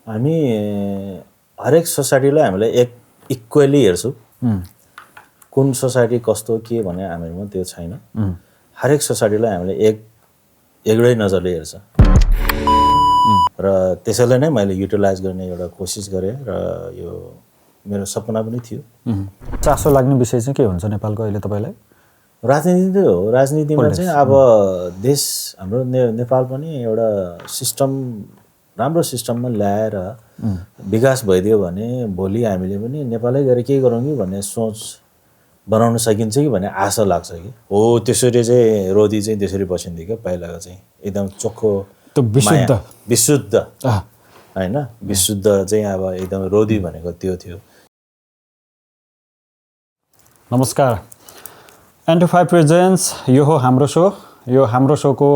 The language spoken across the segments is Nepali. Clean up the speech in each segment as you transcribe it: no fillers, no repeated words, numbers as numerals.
हामी हरेक सोसाइटीलाई हामीले एक इक्वली हेर्छौँ। कुन सोसाइटी कस्तो के भने हामीमा त्यो छैन। हरेक सोसाइटीलाई हामीले एउटै नजरले हेर्छ र त्यसैले नै मैले युटिलाइज गर्ने एउटा कोसिस गरेँ र यो मेरो सपना पनि थियो। चासो लाग्ने विषय चाहिँ के हुन्छ नेपालको अहिले तपाईँलाई? राजनीति त हो। राजनीतिमा चाहिँ अब देश हाम्रो नेपाल पनि एउटा सिस्टम राम्रो सिस्टममा ल्याएर विकास भइदियो भने भोलि हामीले पनि नेपालै गएर के गरौँ कि भन्ने सोच बनाउन सकिन्छ कि भन्ने आशा लाग्छ कि हो। त्यसरी चाहिँ रोदी चाहिँ त्यसरी बसिन्थ्यो क्या पहिलाको चाहिँ एकदम चोखो विशुद्ध होइन विशुद्ध चाहिँ अब एकदम रोदी भनेको त्यो थियो। नमस्कार, N25 प्रेजेन्ट्स यो हो हाम्रो सो। यो हाम्रो सोको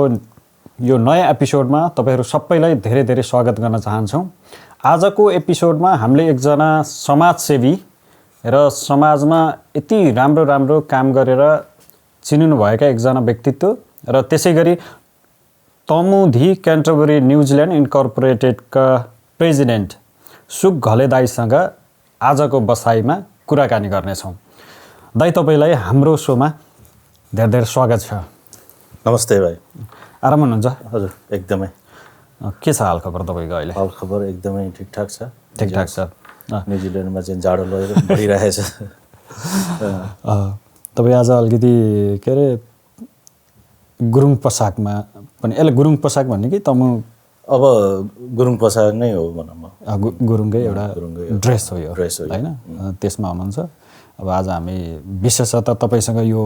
यो नयाँ एपिसोडमा तपाईँहरू सबैलाई धेरै धेरै स्वागत गर्न चाहन्छौँ। आजको एपिसोडमा हामीले एकजना समाजसेवी र समाजमा यति राम्रो राम्रो काम गरेर चिनिनुभएका एकजना व्यक्तित्व र त्यसै गरी तमुधी क्यान्टरबरी न्युजिल्यान्ड इन्कर्पोरेटेडका प्रेजिडेन्ट सुक घले दाईसँग आजको बसाइमा कुराकानी गर्नेछौँ। दाई, तपाईँलाई हाम्रो सोमा धेरै धेरै स्वागत छ। नमस्ते भाइ। आराम हुनुहुन्छ? हजुर, एकदमै। के छ हालखबर तपाईँको अहिले? हालखबर एकदमै ठिकठाक छ। ठिकठाक छ। न्युजिल्यान्डमा चाहिँ जाडो बढिरहेछ। तपाईँ आज अलिकति के अरे गुरुङ पोसाकमा पनि, यसले गुरुङ पोसाक भन्ने कि तमु? अब गुरुङ पोसाक नै हो भनौँ न। गुरुङकै एउटा ड्रेस हो यो ड्रेस हो होइन? त्यसमा हुनुहुन्छ। अब आज हामी विशेषतः तपाईँसँग यो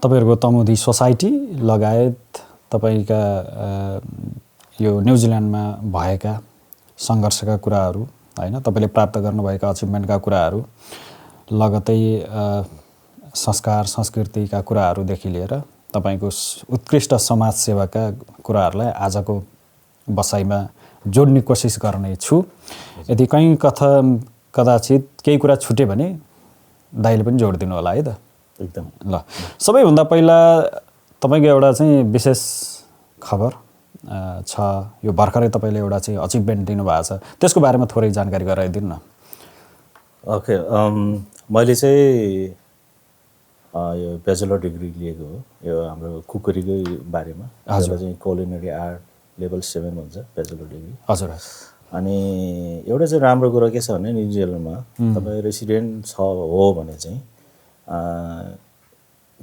तपाईँहरूको तमुदी सोसाइटी लगायत तपाईँका यो न्युजिल्यान्डमा भएका सङ्घर्षका कुराहरू होइन, तपाईँले प्राप्त गर्नुभएका अचिभमेन्टका कुराहरू लगतै संस्कार संस्कृतिका कुराहरूदेखि लिएर तपाईँको उत्कृष्ट समाजसेवाका कुराहरूलाई आजको बसाइमा जोड्ने कोसिस गर्ने छु। यदि कहीँ कदाचित केही कुरा छुट्यो भने दाइले पनि जोडिदिनु होला है त? एकदम। ल, सबैभन्दा पहिला तपाईँको एउटा चाहिँ विशेष खबर छ। यो भर्खरै तपाईँले एउटा चाहिँ अचिभमेन्ट दिनुभएको छ, त्यसको बारेमा थोरै जानकारी गराइदिनु न। ओके, मैले चाहिँ यो ब्याचलर डिग्री लिएको हो यो हाम्रो कुकरीकै बारेमा। हजुर, चाहिँ कुलिनरी आर्ट लेभल 7 भन्छ ब्याचलर डिग्री। हजुर। अनि एउटा चाहिँ राम्रो कुरो के छ भने न्युजिल्यान्डमा तपाईँ रेसिडेन्ट हो भने चाहिँ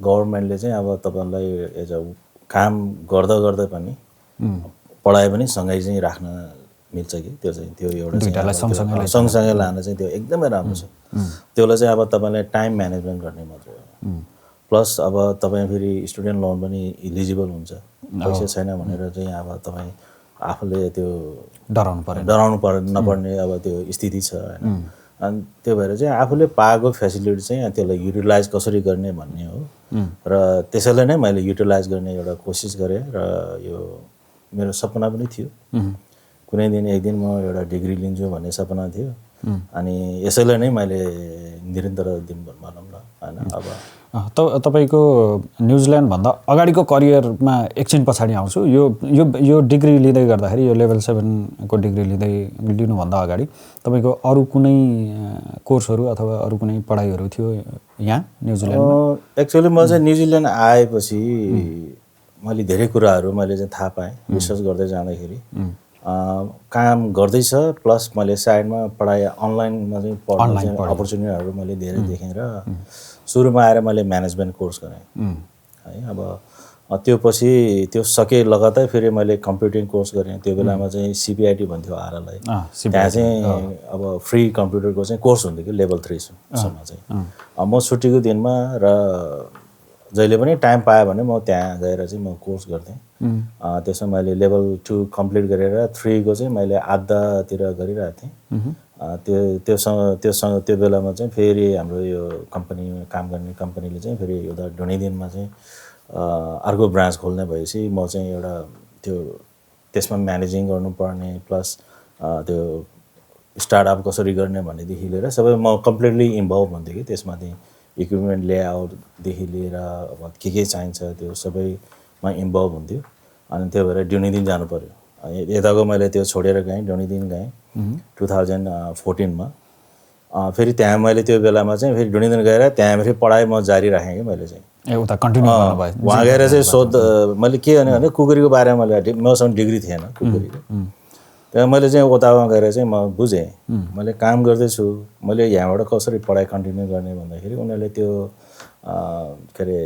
गभर्मेन्टले चाहिँ अब तपाईँलाई एज अ काम गर्दा गर्दै पनि पढाइ पनि सँगै चाहिँ राख्न मिल्छ कि त्यो चाहिँ त्यो एउटा सँगसँगै लान चाहिँ त्यो एकदमै राम्रो छ। त्यसलाई चाहिँ अब तपाईँलाई टाइम म्यानेजमेन्ट गर्ने मात्रै हो। प्लस अब तपाईँ फेरि स्टुडेन्ट लोन पनि इलिजिबल हुन्छ। पैसा छैन भनेर चाहिँ अब तपाईँ आफूले त्यो डराउनु नपर्ने अब त्यो स्थिति छ होइन। अनि त्यो भएर चाहिँ आफूले पाएको फेसिलिटी चाहिँ त्यसलाई युटिलाइज कसरी गर्ने भन्ने हो र त्यसैले नै मैले युटिलाइज गर्ने एउटा कोसिस गरेँ र यो मेरो सपना पनि थियो। कुनै दिन एक दिन म एउटा डिग्री लिन्छु भन्ने सपना थियो। अनि यसैले नै मैले निरन्तर दिन भनौँ न होइन। अब तपाईँको न्युजिल्यान्डभन्दा अगाडिको करियरमा एकछिन पछाडि आउँछु। यो डिग्री लिँदै गर्दाखेरि, यो लेभल 7 को डिग्री लिनुभन्दा अगाडि तपाईँको अरू कुनै कोर्सहरू अथवा अरू कुनै पढाइहरू थियो यहाँ न्युजिल्यान्डमा? एक्चुअली म चाहिँ न्युजिल्यान्ड आएपछि मैले धेरै कुराहरू मैले चाहिँ थाहा पाएँ रिसर्च गर्दै जाँदाखेरि। काम गर्दैछ प्लस मैले साइडमा पढाइ अनलाइनमा चाहिँ पढ्ने अपर्च्युनिटीहरू मैले धेरै देखेँ र सुरुमा आएर मैले म्यानेजमेन्ट कोर्स गरेँ है। अब त्यो पछि त्यो सके लगातार फेरि मैले कम्प्युटिङ कोर्स गरेँ। त्यो बेलामा चाहिँ CPIT भन्थ्यो आरलाई। त्यहाँ चाहिँ अब फ्री कम्प्युटरको चाहिँ कोर्स हुन्थ्यो कि लेभल 3 सम्म चाहिँ। म छुट्टीको दिनमा र जहिले पनि टाइम पाएँ भने म त्यहाँ गएर चाहिँ म कोर्स गर्थेँ। त्यसमा मैले लेभल 2 कम्प्लिट गरेर 3 को चाहिँ मैले आधातिर गरिरहेको थिएँ। त्यो बेलामा चाहिँ फेरि हाम्रो यो कम्पनीमा काम गर्ने कम्पनीले चाहिँ फेरि एउटा ढुँडीदिनमा चाहिँ अर्को ब्रान्च खोल्ने भएपछि म चाहिँ एउटा त्यो त्यसमा म्यानेजिङ गर्नुपर्ने प्लस त्यो स्टार्टअप कसरी गर्ने भन्नेदेखि लिएर सबै म कम्प्लिटली इन्भल्भ हुन्थेँ कि त्यसमा। चाहिँ इक्विपमेन्ट लेआउटदेखि लिएर अब के चाहिन्छ त्यो सबैमा इन्भल्भ हुन्थ्यो। अनि त्यो भएर ढुँडीदिन जानु पऱ्यो। यताको मैले त्यो छोडेर गएँ, डोनीदिन गएँ 2014 फेरि त्यहाँ मैले त्यो बेलामा चाहिँ फेरि डोनीदिन गएर त्यहाँ फेरि पढाइ म जारी राखेँ कि मैले चाहिँ उता कन्टिन्यू गर्नुभयो वहाँ गएर चाहिँ मैले के भने कुकुरीको बारेमा मैले मसँग डिग्री थिएन कुकुरीको। त्यहाँ मैले चाहिँ उतामा गएर चाहिँ म बुझेँ मैले काम गर्दैछु, मैले यहाँबाट कसरी पढाइ कन्टिन्यू गर्ने भन्दाखेरि उनीहरूले त्यो के अरे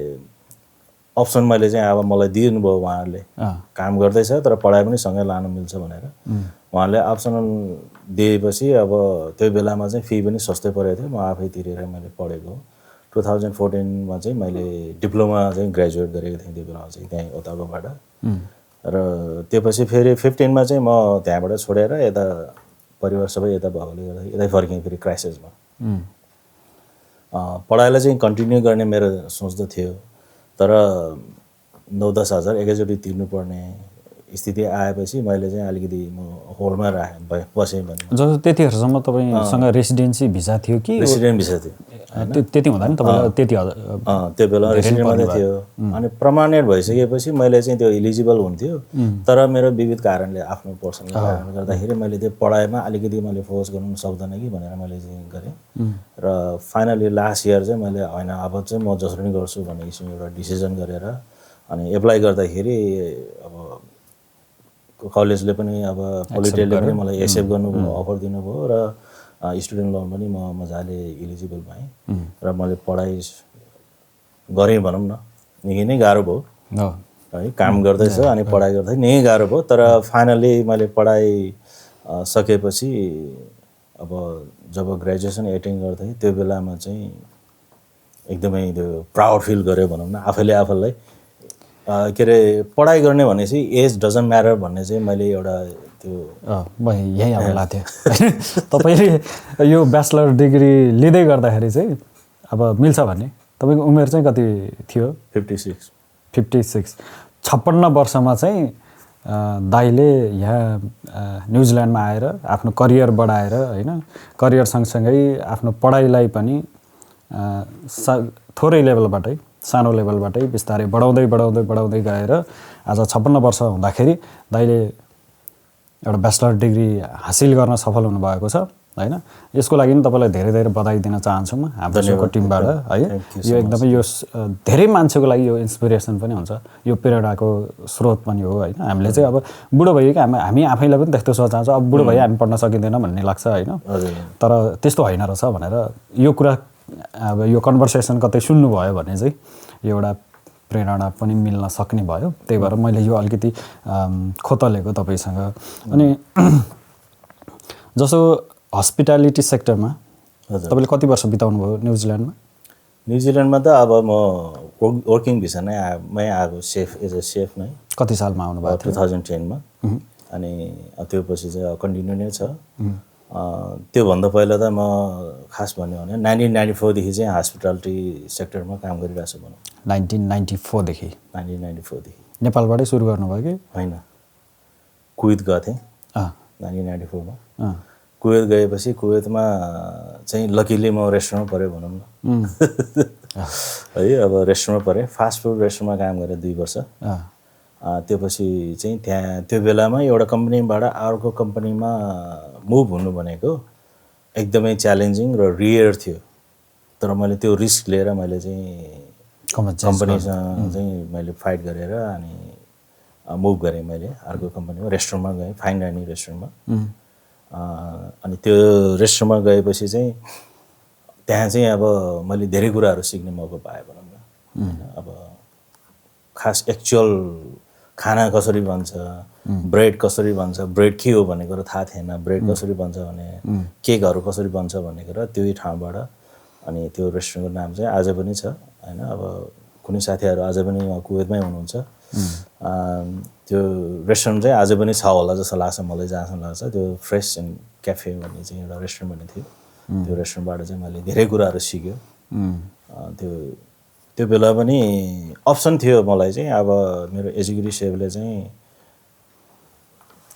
अप्सन मैले चाहिँ अब मलाई दिनुभयो उहाँहरूले, काम गर्दैछ तर पढाइ पनि सँगै लानु मिल्छ भनेर उहाँहरूले अप्सन दिएपछि अब त्यो बेलामा चाहिँ फी पनि सस्तै परेको थियो, म आफै तिरेर मैले पढेको। 2014 चाहिँ मैले डिप्लोमा चाहिँ ग्रेजुएट गरेको थिएँ त्यो बेलामा चाहिँ त्यहीँ ओताकोबाट। र त्योपछि फेरि 15 चाहिँ म त्यहाँबाट छोडेर यता परिवार सबै यता भएकोले गर्दा यतै फर्केँ फेरि क्राइसिसमा। पढाइलाई चाहिँ कन्टिन्यू गर्ने मेरो सोच त थियो, तर 9-10 हजार एकैचोटि तिर्नुपर्ने स्थिति आएपछि मैले चाहिँ अलिकति म होल्डमा बसेँ भने। जस्तो त्यतिखेरसम्म तपाईँसँग रेसिडेन्सी भिसा थियो कि? रेसिडेन्ट भिसा थियो। त्यति हुँदा नि तपाईँलाई त्यति त्यो बेला रेसिडेन्ट मात्रै थियो। अनि पर्मानेन्ट भइसकेपछि मैले चाहिँ त्यो इलिजिबल हुन्थ्यो, तर मेरो विविध कारणले आफ्नो पर्सनल कारणले गर्दाखेरि मैले त्यो पढाइमा अलिकति मैले फोकस गर्नु सक्दैन कि भनेर मैले चाहिँ गरेँ। र फाइनली लास्ट इयर चाहिँ मैले होइन अब चाहिँ म जसरी पनि गर्छु भन्ने किसिमको एउटा डिसिजन गरेर अनि एप्लाई गर्दाखेरि अब कलेजले पनि अब पोलिटेकले पनि मलाई एक्सेप्ट गर्नुभयो, अफर दिनुभयो र स्टुडेन्ट लोन पनि म मजाले इलिजिबल भएँ र मैले पढाइ गरेँ भनौँ न। निकै नै गाह्रो भयो है, काम गर्दैछ अनि पढाइ गर्दै निकै गाह्रो भयो, तर फाइनली मैले पढाइ सकेपछि अब जब ग्रेजुएसन एटेन्ड गर्थेँ त्यो बेलामा चाहिँ एकदमै त्यो प्राउड फिल गरेँ भनौँ न आफैले आफैलाई। के अरे पढाइ गर्ने भनेपछि एज डजन्ट म्याटर भन्ने चाहिँ मैले एउटा त्यो यही अब लाग्थ्यो। तपाईँले यो ब्याचलर डिग्री लिँदै गर्दाखेरि चाहिँ अब मिल्छ भन्ने तपाईँको उमेर चाहिँ कति थियो? 56। 56 वर्षमा चाहिँ दाइले यहाँ न्युजिल्यान्डमा आएर आफ्नो करियर बढाएर होइन, करियर सँगसँगै आफ्नो पढाइलाई पनि थोरै लेभलबाटै सानो लेभलबाटै बिस्तारै बढाउँदै गएर आज 56 वर्ष हुँदाखेरि दाइले एउटा ब्याचलर डिग्री हासिल गर्न सफल हुनुभएको छ होइन। यसको लागि पनि तपाईँलाई धेरै धेरै बधाई दिन चाहन्छु म हाम्रो सोको टिमबाट है। यो एकदमै यो धेरै मान्छेको लागि यो इन्सपिरेसन पनि हुन्छ, यो प्रेरणाको स्रोत पनि हो होइन। हामीले चाहिँ अब बुढो भइयो कि हामी आफैलाई पनि त्यस्तो सोच आउँछ, अब बुढो भइयो हामी पढ्न सकिँदैन भन्ने लाग्छ होइन, तर त्यस्तो होइन रहेछ भनेर यो कुरा अब यो कन्भर्सेसन कतै सुन्नुभयो भने चाहिँ यो एउटा प्रेरणा पनि मिल्न सक्ने भयो। त्यही भएर मैले यो अलिकति खोतलेको तपाईँसँग। अनि जस्तो हस्पिटालिटी सेक्टरमा तपाईँले कति वर्ष बिताउनु भयो न्युजिल्यान्डमा? न्युजिल्यान्डमा त अब म वर्किङ भिसा नै आएको सेफ एज अ सेफ नै। कति सालमा आउनुभएको थियो? 2010 अनि त्यो पछि चाहिँ कन्टिन्यू नै छ। त्योभन्दा पहिला त म खास भन्यो भने 1994 देखि चाहिँ हस्पिटालिटी सेक्टरमा काम गरिरहेको छु भनौँ। 1994 देखि? 1994 देखि। नेपालबाटै सुरु गर्नुभयो कि? होइन, कुवेत गएको थिएँ 1994 मा। कुवेत गएपछि कुवेतमा चाहिँ लकिली म रेस्टुरेन्टमा पऱ्यो भनौँ न है। अब रेस्टुरेन्टमा परेँ, फास्ट फुड रेस्टुरेन्टमा काम गरेँ 2 वर्ष। त्योपछि चाहिँ त्यहाँ त्यो बेलामा एउटा कम्पनीबाट अर्को कम्पनीमा मुभ हुनु भनेको एकदमै च्यालेन्जिङ र रियर थियो, तर मैले त्यो रिस्क लिएर मैले चाहिँ कम्पनीसँग चाहिँ मैले फाइट गरेर अनि मुभ गरेँ। मैले अर्को कम्पनीमा रेस्टुरेन्टमा गएँ, फाइन डाइनिङ रेस्टुरेन्टमा। अनि त्यो रेस्टुरेन्टमा गएपछि चाहिँ त्यहाँ चाहिँ अब मैले धेरै कुराहरू सिक्ने मौका पाएँ भनौँ न होइन। अब खास एक्चुअल खाना कसरी बन्छ, ब्रेड कसरी बन्छ, ब्रेड के हो भन्ने कुरो थाहा थिएन, ब्रेड कसरी बन्छ भने, केकहरू कसरी बन्छ भन्ने कुरा त्यही ठाउँबाट। अनि त्यो रेस्टुरेन्टको नाम चाहिँ आज पनि छ होइन। अब कुनै साथीहरू आज पनि कुवेतमै हुनुहुन्छ, त्यो रेस्टुरेन्ट चाहिँ आज पनि छ होला जस्तो लाग्छ मलाई, जहाँसम्म लाग्छ। त्यो फ्रेस एन्ड क्याफे भन्ने चाहिँ एउटा रेस्टुरेन्ट भन्ने थियो, त्यो रेस्टुरेन्टबाट चाहिँ मैले धेरै कुराहरू सिक्यो। त्यो बेला पनि अप्सन थियो मलाई चाहिँ, अब मेरो एजुकेटिभले चाहिँ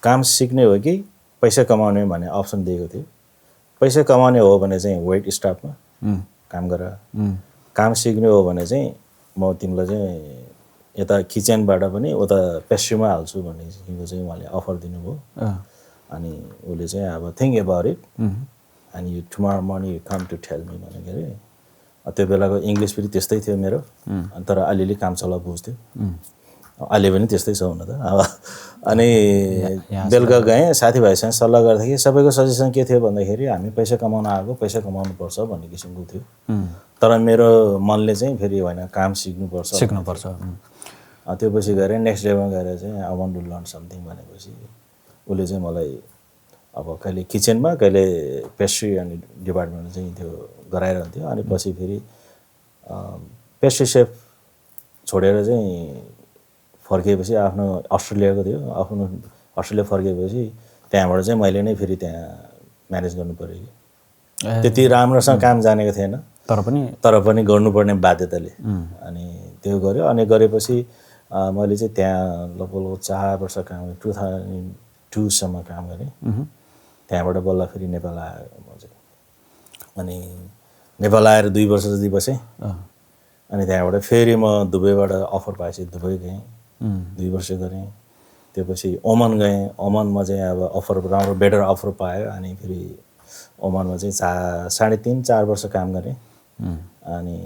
काम सिक्ने हो कि पैसा कमाउने भन्ने अप्सन दिएको थियो। पैसा कमाउने हो भने चाहिँ वेट स्टाफमा काम गर, काम सिक्ने हो भने चाहिँ म तिमीलाई चाहिँ यता किचनबाट पनि उता पेस्ट्रीमा हाल्छु भन्ने किसिमको चाहिँ उहाँले अफर दिनुभयो अनि उसले चाहिँ अब think about it and you tomorrow morning you come to tell me भने के अरे त्यो बेलाको इङ्ग्लिस पनि त्यस्तै थियो मेरो तर अलिअलि काम चला बुझ्थ्यो अहिले पनि त्यस्तै छ हुन त अब अनि बेलुका गएँ साथीभाइसँग सल्लाह गर्दाखेरि सबैको सजेसन के थियो भन्दाखेरि हामी पैसा कमाउन आएको पैसा कमाउनुपर्छ भन्ने किसिमको थियो तर मेरो मनले चाहिँ फेरि होइन काम सिक्नुपर्छ त्यो पछि गएर नेक्स्ट डेमा गएर चाहिँ I want to learn something भनेपछि उसले चाहिँ मलाई अब कहिले किचनमा कहिले पेस्ट्री अनि डिपार्टमेन्ट चाहिँ त्यो गराइरहन्थ्यो अनि पछि फेरि पेस्ट्री सेफ छोडेर चाहिँ फर्किएपछि आफ्नो अस्ट्रेलियाको थियो आफ्नो अस्ट्रेलिया फर्किएपछि त्यहाँबाट चाहिँ मैले नै फेरि त्यहाँ म्यानेज गर्नु पऱ्यो कि त्यति राम्रोसँग काम जानेको थिएन तर पनि गर्नुपर्ने बाध्यताले अनि त्यो गऱ्यो अनि गरेपछि मैले चाहिँ त्यहाँ लगभग 4 वर्ष काम गरेँ 2002 सम्म काम गरेँ त्यहाँबाट बल्ल फेरि नेपाल आयो म चाहिँ अनि नेपाल आएर 2 वर्ष जति बसेँ अनि त्यहाँबाट फेरि म दुबईबाट अफर पाएपछि दुबई गएँ 2 वर्ष गरेँ त्यो पछि ओमान गएँ ओमानमा चाहिँ अब अफर राम्रो बेटर अफर पायो अनि फेरि ओमानमा चाहिँ 3.5-4 वर्ष काम गरेँ अनि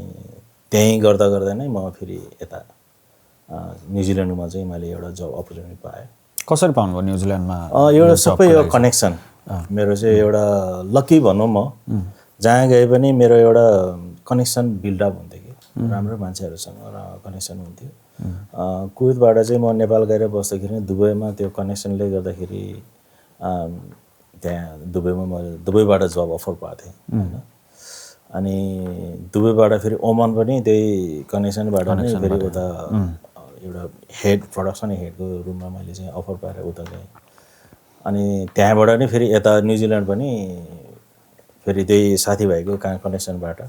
त्यहीँ गर्दा गर्दा नै म फेरि यता न्युजिल्यान्डमा चाहिँ मैले एउटा जब अपर्च्युनिटी पाएँ कसरी पाउनुभयो न्युजिल्यान्डमा एउटा सबै यो कनेक्सन मेरो चाहिँ एउटा लकी भनौँ म जहाँ गए पनि मेरो एउटा कनेक्सन बिल्डअप हुन्थ्यो कि राम्रो मान्छेहरूसँग कनेक्सन हुन्थ्यो कुवेतबाट चाहिँ म नेपाल गएर बस्दाखेरि दुबईमा त्यो कनेक्सनले गर्दाखेरि त्यहाँ दुबईमा मैले दुबईबाट जब अफर पाएको थिएँ होइन अनि दुबईबाट फेरि ओमान पनि त्यही कनेक्सनबाट नै फेरि उता एउटा हेड प्रोडक्सन हेडको रुममा मैले चाहिँ अफर पाएर उता गएँ अनि त्यहाँबाट नै फेरि यता न्युजिल्यान्ड पनि फेरि त्यही साथीभाइको कनेक्सनबाट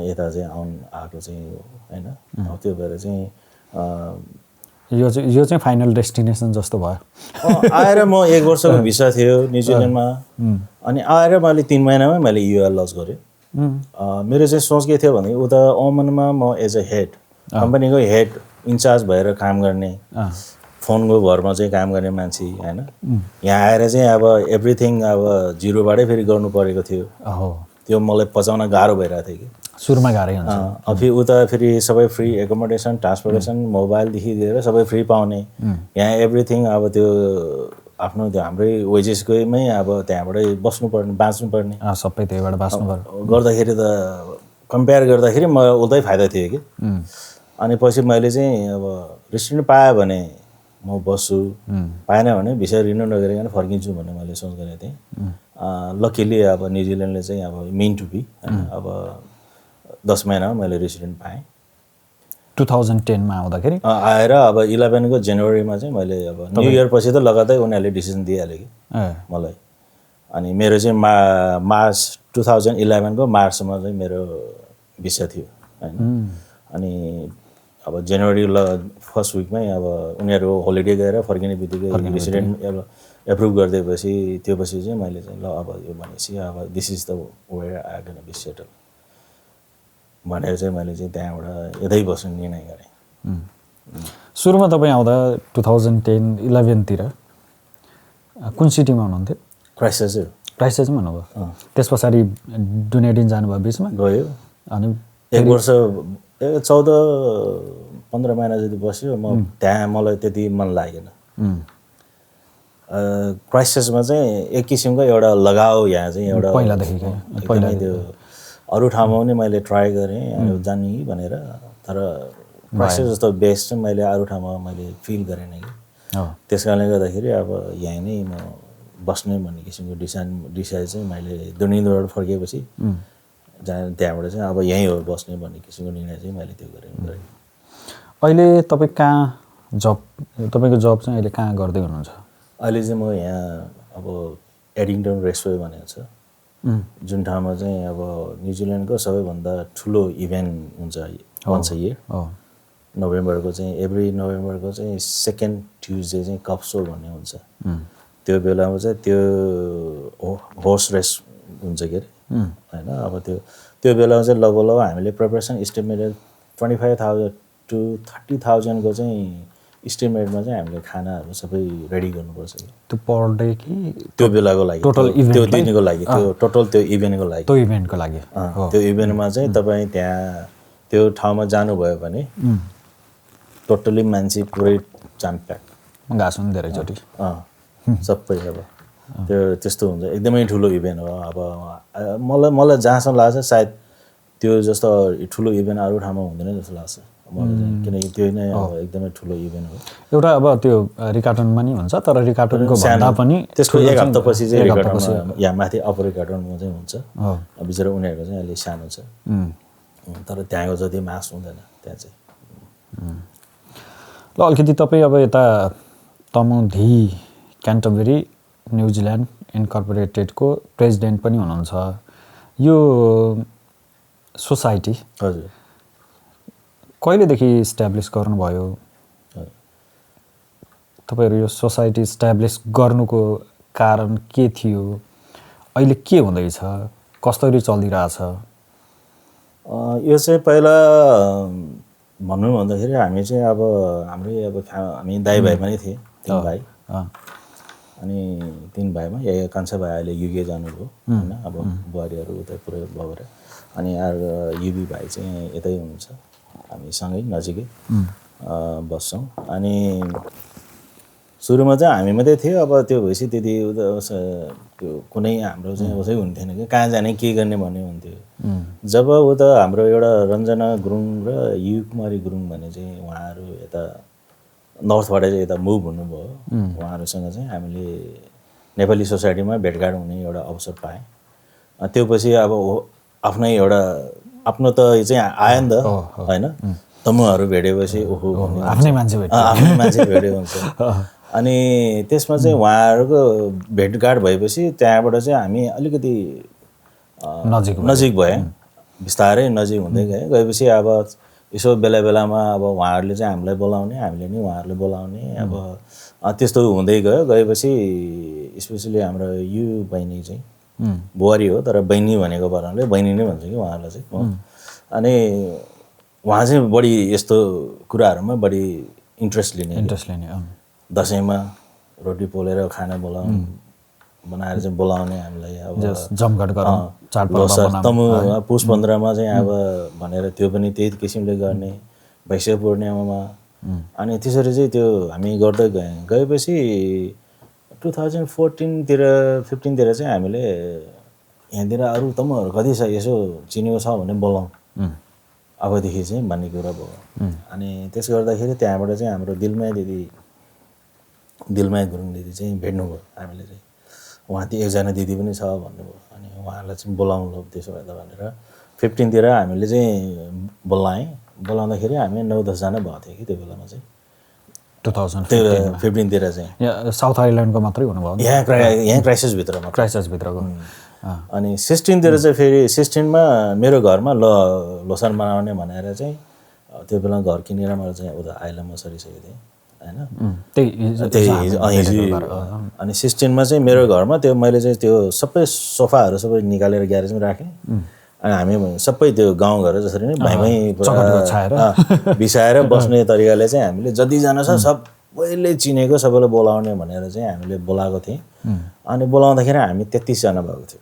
यता चाहिँ आएको चाहिँ होइन त्यो भएर चाहिँ यो चाहिँ फाइनल डेस्टिनेसन जस्तो भयो आएर म 1 वर्षको भिसा थियो न्युजिल्यान्डमा अनि आएर मैले 3 महिनामै मैले युआर लज गरेँ मेरो चाहिँ सोच के थियो भने उता ओमनमा म एज अ हेड कम्पनीको हेड इन्चार्ज भएर काम गर्ने फोनको भरमा चाहिँ काम गर्ने मान्छे होइन यहाँ आएर चाहिँ अब एभ्रिथिङ अब जिरोबाटै फेरि गर्नु परेको थियो त्यो मलाई पचाउन गाह्रो भइरहेको थियो कि सुरुमा गाह्रै हुन्छ फेरि उता फेरि सबै फ्री एकोमोडेसन ट्रान्सपोर्टेसन मोबाइलदेखि लिएर सबै फ्री पाउने यहाँ एभ्रिथिङ अब त्यो आफ्नो त्यो हाम्रै वेजेसकैमै अब त्यहाँबाटै बस्नुपर्ने बाँच्नुपर्ने सबै त्यहीबाट बाँच्नु पर्यो गर्दाखेरि त कम्पेयर गर्दाखेरि म उतै फाइदा थियो कि अनि पछि मैले चाहिँ अब रेस्टुरेन्ट पाएँ भने म बस्छु पाएन भने भिसा रिन्यू नगरिकन फर्किन्छु भन्ने मैले सोच गरेको थिएँ लकिली अब न्युजिल्यान्डले चाहिँ अब मेन टु बी अब 10 महिनामा मैले रेस्टुरेन्ट पाएँ 2010 मा आउँदाखेरि आएर अब 11 को जनवरीमा चाहिँ मैले अब न्यू इयर पछि त लगातार उनीहरूले डिसिजन दिइहाल्यो कि मलाई अनि मेरो चाहिँ मार्च 2011 को मार्चमा चाहिँ मेरो भिसा थियो होइन अनि अब जनवरी फर्स्ट विकमै अब उनीहरू होलिडे गएर फर्किने बित्तिकै रेसिडेन्ट अब एप्रुभ गरिदिएपछि त्यो पछि चाहिँ मैले चाहिँ ल अब यो भनेपछि अब this is the where I gonna be settle भनेर चाहिँ मैले चाहिँ त्यहाँबाट यतै बस्ने निर्णय गरेँ सुरुमा तपाईँ आउँदा 2010-11 तिर कुन सिटीमा हुनुहुन्थ्यो क्राइस्टचर्चमा हुनुभयो त्यस पछाडि डुनेडिन जानुभयो बिचमा गयो अनि 1 वर्ष 14-15 महिना जति बस्यो म त्यहाँ मलाई त्यति मन लागेन क्राइस्टचर्चमा चाहिँ एक किसिमको एउटा लगाव यहाँ चाहिँ एउटा पहिलादेखि त्यो अरू ठाउँमा पनि मैले ट्राई गरेँ जाने कि भनेर तर क्राइस्टचर्च जस्तो बेस्ट चाहिँ मैले अरू ठाउँमा मैले फिल गरेन कि त्यस कारणले गर्दाखेरि अब यहाँ नै म बस्ने भन्ने किसिमको डिसाइड चाहिँ मैले दुनियाँबाट फर्किएपछि त्यहाँबाट चाहिँ अब यहीँ हो बस्ने भन्ने किसिमको निर्णय चाहिँ मैले त्यो गरेँ अहिले तपाईँ कहाँ तपाईँको जब चाहिँ अहिले कहाँ गर्दै हुनुहुन्छ अहिले चाहिँ म यहाँ अब एडिङटन रेसवे भनेको छ जुन ठाउँमा चाहिँ अब न्युजिल्यान्डको सबैभन्दा ठुलो इभेन्ट हुन्छ वन्स अ इयर नोभेम्बरको चाहिँ एभ्री नोभेम्बरको चाहिँ 2nd ट्युजडे चाहिँ कप सो भन्ने हुन्छ त्यो बेलामा चाहिँ त्यो होर्स रेस हुन्छ के अरे होइन अब त्यो बेलामा चाहिँ लगभग हामीले प्रिपरेसन इस्टिमेटेड 25,000 to 30,000 को चाहिँ इस्टिमेटमा चाहिँ हामीले खानाहरू सबै रेडी गर्नुपर्छ त्यो पर डे कि त्यो बेलाको लागि टोटल त्यो दिनको लागि त्यो टोटल त्यो इभेन्टको लागि त्यो इभेन्टको लागि त्यो इभेन्टमा चाहिँ तपाईँ त्यहाँ त्यो ठाउँमा जानुभयो भने टोटली मान्छे पुरै जामप्याक घाँस पनि धेरैचोटि सबै अब त्यो त्यस्तो हुन्छ एकदमै ठुलो इभेन्ट हो अब मलाई जहाँसम्म लाग्छ सायद त्यो जस्तो ठुलो इभेन्ट अरू ठाउँमा हुँदैन जस्तो लाग्छ मलाई चाहिँ किनकि त्यो नै अब एकदमै ठुलो इभेन्ट हो एउटा अब त्यो रिकार्टनमा नि हुन्छ तर रिकार्टनको भन्दा पनि त्यसको एक हप्तापछि चाहिँ रिकार्टनमा या माथि अपर रिकार्टनमा चाहिँ हुन्छ बिचरा उनीहरूको चाहिँ अलिक सानो छ तर त्यहाँको जति मास हुँदैन त्यहाँ चाहिँ ल अलिकति तपाईँ अब यता तमुधी क्यान्टरबरी न्युजिल्यान्ड इन्कर्पोरेटेडको प्रेसिडेन्ट पनि हुनुहुन्छ यो सोसाइटी हजुर कहिलेदेखि इस्ट्याब्लिस गर्नुभयो तपाईँहरू यो सोसाइटी इस्ट्याब्लिस गर्नुको कारण के थियो अहिले के हुँदैछ कसरी चलिरहेछ यो चाहिँ पहिला भन्नु भन्दाखेरि हामी चाहिँ अब हाम्रै अब हामी दाइ भाइ पनि थिएँ 3 भाइ अनि 3 भाइमा या कान्छा भाइ अहिले युके जानुभयो होइन अब बुहारीहरू उतै पुरै भएर अनि युबी भाइ चाहिँ यतै हुनुहुन्छ हामी सँगै नजिकै बस्छौँ अनि सुरुमा चाहिँ हामी मात्रै थियो अब त्यो भएपछि त्यति त्यो कुनै हाम्रो चाहिँ उसै हुन्थेन कि कहाँ जाने के गर्ने भन्ने हुन्थ्यो जब उता हाम्रो एउटा रञ्जना गुरुङ र युकुमारी गुरुङ भन्ने चाहिँ उहाँहरू यता नर्थबाट चाहिँ यता मुभ हुनुभयो उहाँहरूसँग चाहिँ हामीले नेपाली सोसाइटीमा भेटघाट हुने एउटा अवसर पाएँ त्यो पछि अब आफ्नै एउटा आफ्नो त चाहिँ आयो नि त होइन तमुहरू भेटेपछि ओहो आफ्नै मान्छे भेट्यो हुन्छ अनि त्यसमा चाहिँ उहाँहरूको भेटघाट भएपछि त्यहाँबाट चाहिँ हामी अलिकति नजिक भएँ बिस्तारै नजिक हुँदै गएपछि अब यसो बेला बेलामा अब उहाँहरूले चाहिँ हामीलाई बोलाउने हामीले नि उहाँहरूले बोलाउने अब त्यस्तो हुँदै गएपछि स्पेसली हाम्रो यो बहिनी चाहिँ बुहारी हो तर बहिनी भनेको पाराले बहिनी नै भन्छ कि उहाँहरूलाई चाहिँ अनि उहाँ चाहिँ बढी यस्तो कुराहरूमा बढी इन्ट्रेस्ट लिने दसैँमा रोटी पोलेर खाना बनाएर चाहिँ बोलाउने हामीलाई अब जमघट तमु पुष 15मा चाहिँ अब भनेर त्यो पनि त्यही किसिमले गर्ने वैशाख पूर्णिमामा अनि त्यसरी चाहिँ त्यो हामी गर्दै गएपछि 2014तिर 15तिर चाहिँ हामीले यहाँतिर अरू तमुहरू कति छ यसो चिनेको छ भने बोलाउँ अबदेखि चाहिँ भन्ने कुरा भयो अनि त्यसो गर्दाखेरि त्यहाँबाट चाहिँ हाम्रो दिलमाया गुरुङ दिदी चाहिँ भेट्नुभयो हामीले चाहिँ उहाँ त्यो एकजना दिदी पनि छ भन्नुभयो अनि उहाँलाई चाहिँ बोलाउनु लो त्यसो भए त भनेर 15तिर हामीले चाहिँ बोलाउँदाखेरि हामी 9-10 जना भएको थियो कि त्यो बेलामा चाहिँ 2015तिर चाहिँ साउथ आइल्यान्डको मात्रै हुनुभयो यहाँ क्राइसिसभित्रको अनि 16तिर चाहिँ फेरि 16मा मेरो घरमा लोसार मनाउने भनेर चाहिँ त्यो बेला घर किनेर मैले चाहिँ उता आइल्यान्डमा सरिसकेको थिएँ होइन अनि 16मा चाहिँ मेरो घरमा त्यो मैले चाहिँ त्यो सबै सोफाहरू सबै निकालेर ग्यारेजमा राखेँ अनि हामी सबै त्यो गाउँघर जसरी नै भाइमै बिसाएर बस्ने तरिकाले चाहिँ हामीले जतिजना छ सबैले चिनेको सबैलाई बोलाउने भनेर चाहिँ हामीले बोलाएको थियौँ अनि बोलाउँदाखेरि हामी 33 जना भएको थियो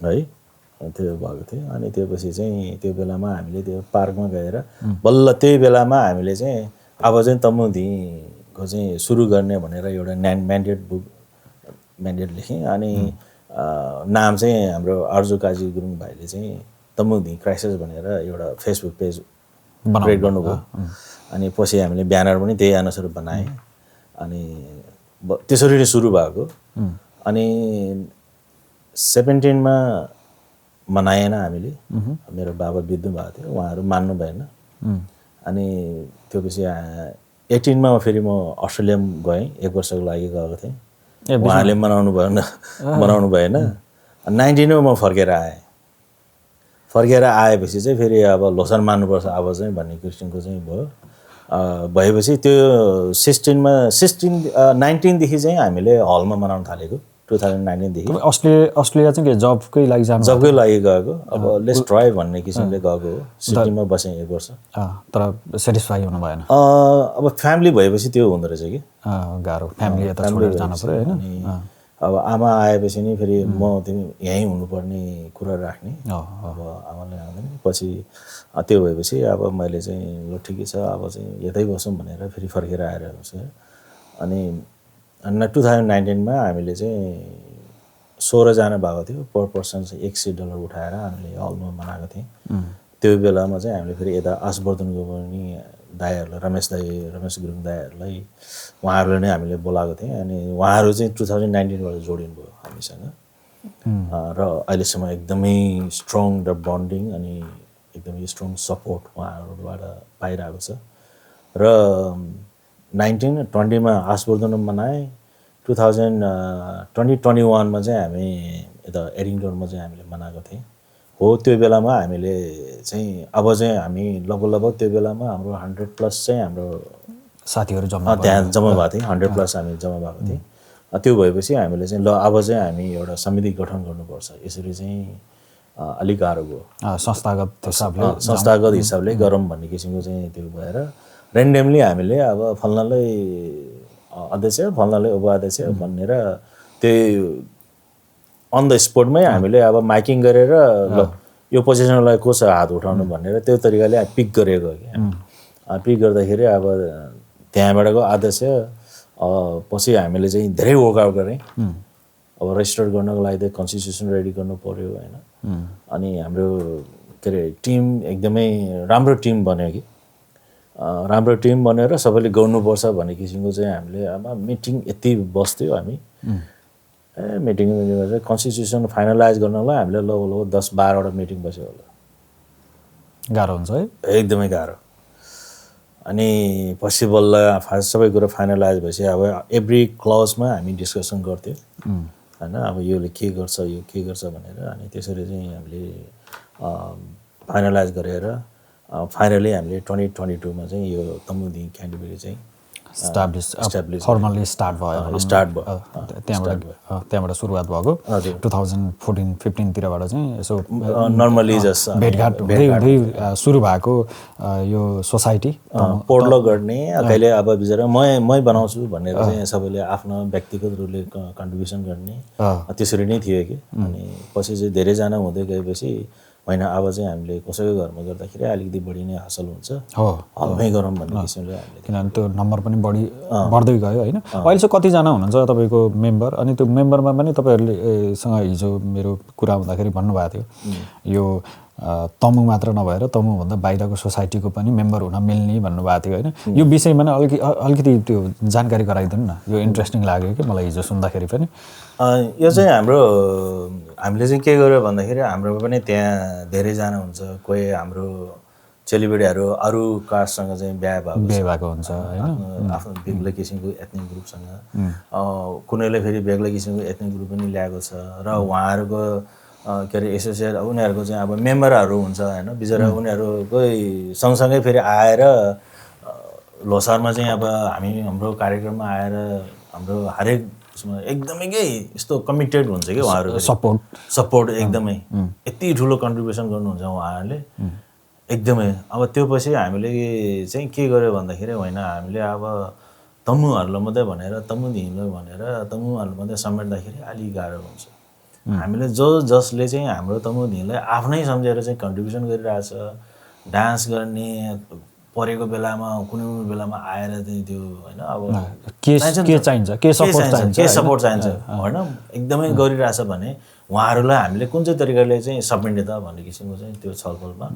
है त्यो भएको थियो अनि त्यो पछि चाहिँ त्यो बेलामा हामीले त्यो पार्कमा गएर बल्ल त्यही बेलामा हामीले चाहिँ अब चाहिँ तमुधीको चाहिँ सुरु गर्ने भनेर एउटा म्यान्डेट लेखेँ अनि नाम चाहिँ हाम्रो अर्जु काजी गुरुङ भाइले चाहिँ तमुधी क्राइसिस भनेर एउटा फेसबुक पेज क्रिएट गर्नुभयो अनि पछि हामीले ब्यानर पनि त्यही अनुसार बनाएँ अनि त्यसरी नै सुरु भएको अनि 17मा मनाएन हामीले मेरो बाबा बित्नु भएको थियो उहाँहरू मान्नु भएन अनि त्यो पछि 18मा फेरि म अस्ट्रेलिया गएँ 1 वर्षको लागि गएको थिएँ उहाँले बनाउनु भएन 19मा म फर्केर आएपछि चाहिँ फेरि अब लोसार मान्नुपर्छ अब चाहिँ भन्ने क्रिस्चियनको चाहिँ भयो भएपछि त्यो 19देखि चाहिँ हामीले हलमा मनाउन थालेको 2019 देखि अस्ट्रेलिया चाहिँ के जबकै लागि जानु जबकै लागि गएको अब लेट्स ट्राई भन्ने किसिमले गएको हो सिडनीमा बसेँ 1 वर्ष तर सेटिस्फाई हुनु भएन अब फ्यामिली भएपछि त्यो हुँदो रहेछ कि गाह्रो फ्यामिली यता छोडेर जानु पर्यो हैन अब आमा आएपछि नि फेरि म तिमी यहीँ हुनुपर्ने कुरा राख्ने अब आमाले आउँदैन पछि त्यो भएपछि अब मैले चाहिँ ल ठिकै छ अब चाहिँ यतै बसौँ भनेर फेरि फर्केर आएर बसेँ अनि 2019मा हामीले चाहिँ 16 जना भएको थियो पर पर्सन चाहिँ $100 उठाएर हामीले हलमा मनाएको थियौँ त्यो बेलामा चाहिँ हामीले फेरि यता आशवर्धनको पनि दाईहरूलाई रमेश गुरुङ दाईहरूलाई उहाँहरूले नै हामीले बोलाएको थियौँ अनि उहाँहरू चाहिँ 2019बाट जोडिनु भयो हामीसँग र अहिलेसम्म एकदमै स्ट्रङ र बन्डिङ अनि एकदमै स्ट्रङ सपोर्ट उहाँहरूबाट पाइरहेको छ र 1920मा आशवर्धनमा मनाएँ 2021मा चाहिँ हामी यता एडिङटनमा चाहिँ हामीले मनाएको थियौँ हो त्यो बेलामा हामीले चाहिँ अब चाहिँ हामी लगभग त्यो बेलामा हाम्रो 100+ चाहिँ हाम्रो साथीहरू त्यहाँ जम्मा भएको थियो 100+ हामी जम्मा भएको थियौँ त्यो भएपछि हामीले चाहिँ ल अब चाहिँ हामी एउटा समिति गठन गर्नुपर्छ यसरी चाहिँ अलिक गाह्रो भयो संस्थागत हिसाबले गरौँ भन्ने किसिमको चाहिँ त्यो भएर रेन्डमली हामीले अब फल्नालाई अध्यक्ष फल्नालाई उपाध्यक्ष भनेर त्यही अन द स्पोटमै हामीले अब माइकिङ गरेर ल यो पोजिसनलाई को छ हात उठाउनु भनेर त्यो तरिकाले पिक गरेको कि पिक गर्दाखेरि अब त्यहाँबाटको अध्यक्ष पछि हामीले चाहिँ धेरै वर्कआउट गरेँ अब रेजिस्टर गर्नको लागि त कन्स्टिट्युसन रेडी गर्नु पर्यो होइन अनि हाम्रो के अरे टिम एकदमै राम्रो टिम बन्यो कि राम्रो टिम बनेर सबैले गर्नुपर्छ भन्ने किसिमको चाहिँ हामीले अब मिटिङ यति बस्थ्यो हामी मिटिङ कन्स्टिट्युसन फाइनलाइज गर्नलाई हामीले लगभग 10-12वटा मिटिङ बस्यो होला गाह्रो हुन्छ है एकदमै गाह्रो अनि पछि बल्ल सबै कुरो फाइनलाइज भएपछि अब एभ्री क्लजमा हामी डिस्कसन गर्थ्यौँ होइन अब योले के गर्छ यो के गर्छ भनेर अनि त्यसरी चाहिँ हामीले फाइनलाइज गरेर फाइनली हामीले 2022मा चाहिँ यो तमुदी क्यान्डिडेट चाहिँ स्टाब्लिस फर्मली स्टार्ट भयो त्यहाँबाट सुरुवात भएको 2014-15 तिरबाट चाहिँ यसो नर्मली जस्ट भेटघाट हुँदै सुरु भएको यो सोसाइटी पोर्टल गर्ने कहिले अब बिचरा मै बनाउँछु भनेर चाहिँ सबैले आफ्नो व्यक्तिगत रूपले कन्ट्रिब्युसन गर्ने त्यसरी नै थियो कि अनि पछि चाहिँ धेरैजना हुँदै गएपछि होइन अब चाहिँ हामीले कसैको घरमा गर्दाखेरि अलिकति बढी नै हासिल हुन्छ हलमै गरौँ भन्ने किसिमले हामीले किनभने त्यो नम्बर पनि बढ्दै गयो होइन अहिले चाहिँ कतिजना हुनुहुन्छ तपाईँको मेम्बर अनि त्यो मेम्बरमा पनि तपाईँहरूलेसँग हिजो मेरो कुरा हुँदाखेरि भन्नुभएको थियो यो तमु मात्र नभएर तमुभन्दा बाहिरको सोसाइटीको पनि मेम्बर हुन मिल्ने भन्नुभएको थियो होइन यो विषयमा नै अलिकति त्यो जानकारी गराइदिनु न यो इन्ट्रेस्टिङ लाग्यो कि मलाई हिजो सुन्दाखेरि पनि यो चाहिँ हामीले चाहिँ के गर्यो भन्दाखेरि हाम्रो पनि त्यहाँ धेरैजना हुन्छ कोही हाम्रो चेलीबेटीहरू अरू कास्टसँग चाहिँ बिहा भएको हुन्छ होइन आफ्नो बेग्लै किसिमको एथनिक ग्रुपसँग कुनैले फेरि बेग्लै किसिमको एथनिक ग्रुप पनि ल्याएको छ र उहाँहरूको के अरे एसोसिएट उनीहरूको चाहिँ अब मेम्बरहरू हुन्छ होइन बिचरा उनीहरूकै सँगसँगै फेरि आएर लोसारमा चाहिँ अब हाम्रो कार्यक्रममा आएर हाम्रो हरेक एकदमै के यस्तो कमिटेड हुन्छ कि उहाँहरू सपोर्ट एकदमै यति ठुलो कन्ट्रिब्युसन गर्नुहुन्छ उहाँहरूले एकदमै अब त्यो पछि हामीले चाहिँ के गर्यो भन्दाखेरि होइन हामीले अब तमुहरूलाई मात्रै भनेर तमुदेखिलाई भनेर तमुहरूलाई मात्रै समेट्दाखेरि अलिक गाह्रो हुन्छ हामीले जसले चाहिँ हाम्रो तमुदेखिलाई आफ्नै सम्झेर चाहिँ कन्ट्रिब्युसन गरिरहेछ डान्स गर्ने परेको बेलामा कुनै बेलामा आएर चाहिँ त्यो होइन अब के चाहिन्छ के सपोर्ट चाहिन्छ होइन एकदमै गरिरहेछ भने उहाँहरूलाई हामीले कुन चाहिँ तरिकाले चाहिँ समेट्ने त भन्ने किसिमको चाहिँ त्यो छलफलमा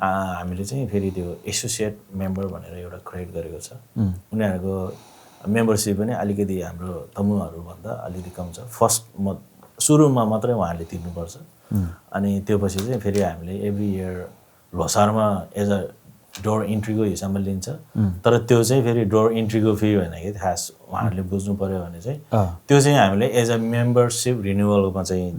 हामीले चाहिँ फेरि त्यो एसोसिएट मेम्बर भनेर एउटा क्रिएट गरेको छ उनीहरूको मेम्बरसिप पनि अलिकति हाम्रो तमुहरूभन्दा अलिकति कम छ सुरुमा मात्रै उहाँहरूले तिर्नुपर्छ अनि त्यो पछि चाहिँ फेरि हामीले एभ्री इयर लोसारमा एज अ डोर इन्ट्रीको हिसाबमा लिन्छ तर त्यो चाहिँ फेरि डोर इन्ट्रीको फी होइन कि खास उहाँहरूले बुझ्नु पर्यो भने चाहिँ त्यो चाहिँ हामीले एज अ मेम्बरसिप रिन्युअलमा चाहिँ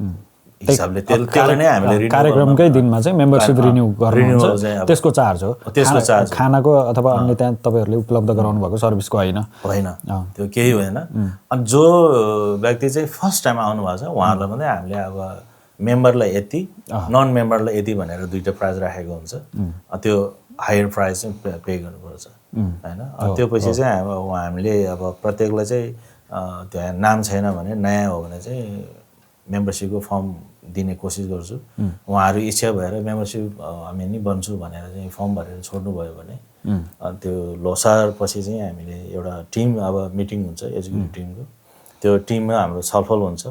हिसाबले त्यसलाई नै हामीले कार्यक्रमकै दिनमा चाहिँ मेम्बरसिप रिन्यू गर्नुहुन्छ त्यसको चार्ज हो त्यसको चार्ज खानाको अथवा अन्य त्यहाँ तपाईँहरूले उपलब्ध गराउनु भएको सर्भिसको होइन त्यो केही होइन अनि जो व्यक्ति चाहिँ फर्स्ट टाइम आउनु भएको छ उहाँहरूलाई पनि हामीले अब मेम्बरलाई यति नन मेम्बरलाई यति भनेर दुईवटा प्राइज राखेको हुन्छ त्यो हायर प्राइज चाहिँ पे गर्नुपर्छ होइन त्यो पछि चाहिँ अब हामीले अब प्रत्येकलाई चाहिँ त्यो नाम छैन भने नयाँ हो भने चाहिँ मेम्बरसिपको फर्म दिने कोसिस गर्छु उहाँहरू इच्छा भएर मेम्बरसिप हामी नि बन्छु भनेर चाहिँ फर्म भरेर छोड्नुभयो भने त्यो लोसार पछि चाहिँ हामीले एउटा टिम अब मिटिङ हुन्छ एजुकेटिभ टिमको त्यो टिममा हाम्रो छलफल हुन्छ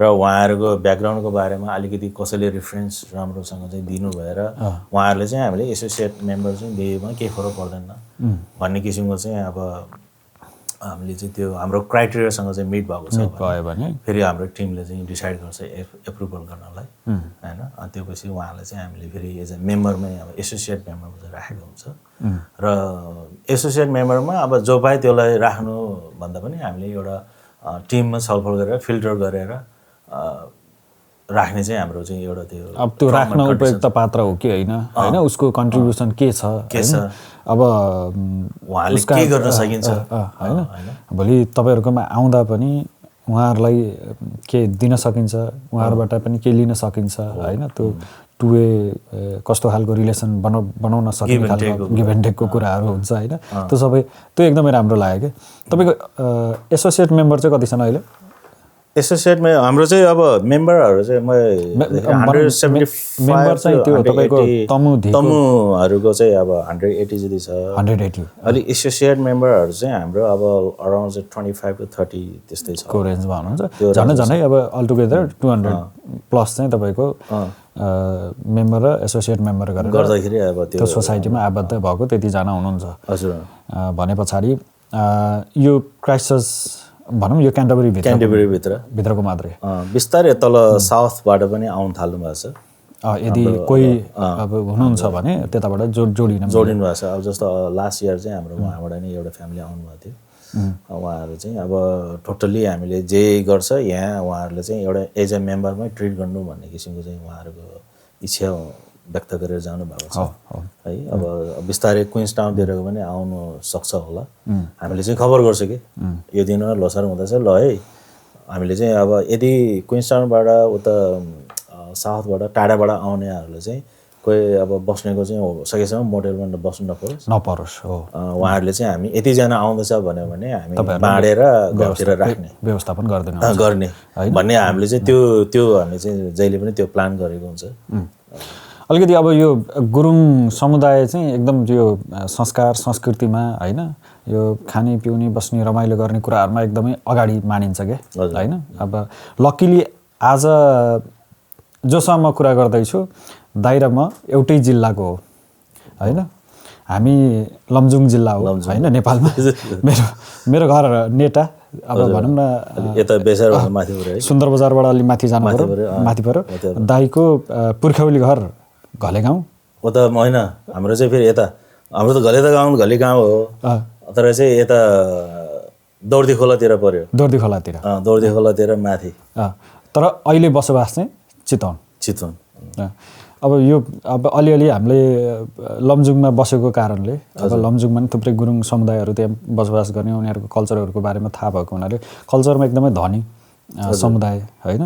र उहाँहरूको ब्याकग्राउन्डको बारेमा अलिकति कसैले रेफरेन्स राम्रोसँग चाहिँ दिनु भएर उहाँहरूले चाहिँ हामीले एसोसिएट मेम्बर चाहिँ दिएमा केही फरक पर्दैन भन्ने किसिमको चाहिँ अब हामीले चाहिँ त्यो हाम्रो क्राइटेरियासँग चाहिँ मिट भएको छ भने फेरि हाम्रो टिमले चाहिँ डिसाइड गर्छ एप्रुभल गर्नलाई होइन अनि त्यो पछि उहाँलाई चाहिँ हामीले फेरि एज अ मेम्बरमै अब एसोसिएट मेम्बरमा चाहिँ राखेको हुन्छ र एसोसिएट मेम्बरमा अब जो पाए त्यसलाई राख्नु भन्दा पनि हामीले एउटा टिममा छलफल गरेर फिल्टर गरेर राख्ने चाहिँ हाम्रो चाहिँ एउटा त्यो अब त्यो राख्न उपयुक्त पात्र हो कि होइन उसको कन्ट्रिब्युसन के छ अब उहाँले के गर्न सकिन्छ होइन भोलि तपाईँहरूकोमा आउँदा पनि उहाँहरूलाई के दिन सकिन्छ उहाँहरूबाट पनि के लिन सकिन्छ होइन त्यो टु वे कस्तो खालको रिलेसन बनाउन सकिने खालको गिभ एन्ड टेकको कुराहरू हुन्छ होइन त्यो सबै त्यो एकदमै राम्रो लाग्यो कि तपाईँको एसोसिएट मेम्बर चाहिँ कति छन् अहिले एसोसिएटमा हाम्रो चाहिँ अब मेम्बरहरू चाहिँ मेम्बर चाहिँ त्यो तपाईँको तमुहरूको चाहिँ अब 180 जति छ 180 अलि एसोसिएट मेम्बरहरू चाहिँ हाम्रो अब अराउन्ड चाहिँ 25 to 30 त्यस्तै छ को रेन्जमा हुनुहुन्छ झन्डै अब अलटुगेदर 200 प्लस चाहिँ तपाईँको मेम्बर र एसोसिएट मेम्बर गरेर गर्दाखेरि अब त्यो सोसाइटीमा आबद्ध भएको त्यतिजना हुनुहुन्छ हजुर भने पछाडि यो क्राइस्टचर्च भनौँ यो क्यान्टरबरीभित्रको मात्रै बिस्तारै तल साउथबाट पनि आउनु थाल्नु भएको छ यदि कोही अब हुनुहुन्छ भने त्यताबाट जोडिनु भएको छ अब जस्तो लास्ट इयर चाहिँ हाम्रो उहाँबाट नै एउटा फ्यामिली आउनुभएको थियो उहाँहरू चाहिँ अब टोटल्ली हामीले जे गर्छ यहाँ उहाँहरूले चाहिँ एउटा एज ए मेम्बरमै ट्रिट गर्नु भन्ने किसिमको चाहिँ उहाँहरूको इच्छा व्यक्त गरेर जानु भएको छ है अब बिस्तारै क्विन्स टाउनतिरको पनि आउनु सक्छ होला हामीले चाहिँ खबर गर्छ कि यो दिन लोसार हुँदैछ ल है हामीले चाहिँ अब यदि क्विन्स टाउनबाट उता साउथबाट टाढाबाट आउनेहरूले चाहिँ कोही अब बस्नेको चाहिँ सकेसम्म मोटेलमा बस्नु नपरोस् हो उहाँहरूले चाहिँ हामी यतिजना आउँदैछ भन्यो भने हामी बाँडेर घरतिर राख्ने व्यवस्थापन गर्ने भन्ने हामीले चाहिँ त्यो हामीले चाहिँ जहिले पनि त्यो प्लान गरेको हुन्छ अलिकति अब यो गुरुङ समुदाय चाहिँ एकदम यो संस्कार संस्कृतिमा होइन यो खाने पिउने बस्ने रमाइलो गर्ने कुराहरूमा एकदमै अगाडि मानिन्छ क्या होइन अब लकिली आज जोसँग म कुरा गर्दैछु दाइ र म एउटै जिल्लाको हो होइन हामी लमजुङ जिल्ला हो होइन नेपालमा मेरो घर नेटा अब भनौँ न यता बेसार माथि सुन्दर बजारबाट अलि माथि जानु पर्यो माथि पर्यो दाइको पुर्ख्यौली घर घलेगाउँ हो त होइन हाम्रो चाहिँ फेरि यता हाम्रो त घले गाउँ हो तर चाहिँ यता दौर्दी खोलातिर पर्यो दौर्दी खोलातिर माथि तर अहिले बसोबास चाहिँ चितवन अब यो अब अलिअलि हामीले लमजुङमा बसेको कारणले अब लमजुङमा पनि थुप्रै गुरुङ समुदायहरू त्यहाँ बसोबास गर्ने उनीहरूको कल्चरहरूको बारेमा थाहा भएको हुनाले कल्चरमा एकदमै धनी समुदाय होइन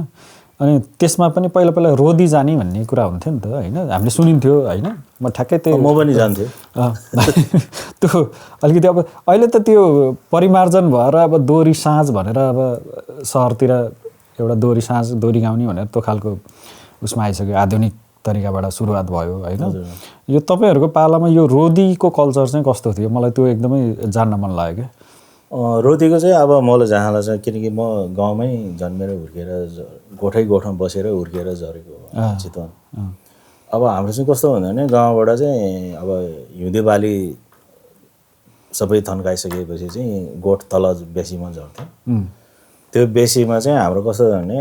अनि त्यसमा पनि पहिला रोदी जाने भन्ने कुरा हुन्थ्यो नि त होइन हामीले सुनिन्थ्यो होइन म ठ्याक्कै त्यो म पनि जान्थेँ त्यो अलिकति अब अहिले त त्यो परिमार्जन भएर अब दोहोरी साँझ भनेर अब सहरतिर एउटा दोहोरी साँझ दोहोरी गाउने भनेर त्यो खालको उसमा आइसक्यो आधुनिक तरिकाबाट सुरुवात भयो होइन यो तपाईँहरूको पालामा यो रोदीको कल्चर चाहिँ कस्तो थियो मलाई त्यो एकदमै जान्न मन लाग्यो क्या रोदीको चाहिँ अब मलाई जहाँलाई चाहिँ किनकि म गाउँमै जन्मेर हुर्केर गोठमा बसेर हुर्केर झरेको चितवन अब हाम्रो चाहिँ कस्तो भन्यो भने गाउँबाट चाहिँ अब हिउँदे बाली सबै थन्काइसकेपछि चाहिँ गोठ तल बेसीमा झर्थ्यो त्यो बेसीमा चाहिँ हाम्रो कस्तो भने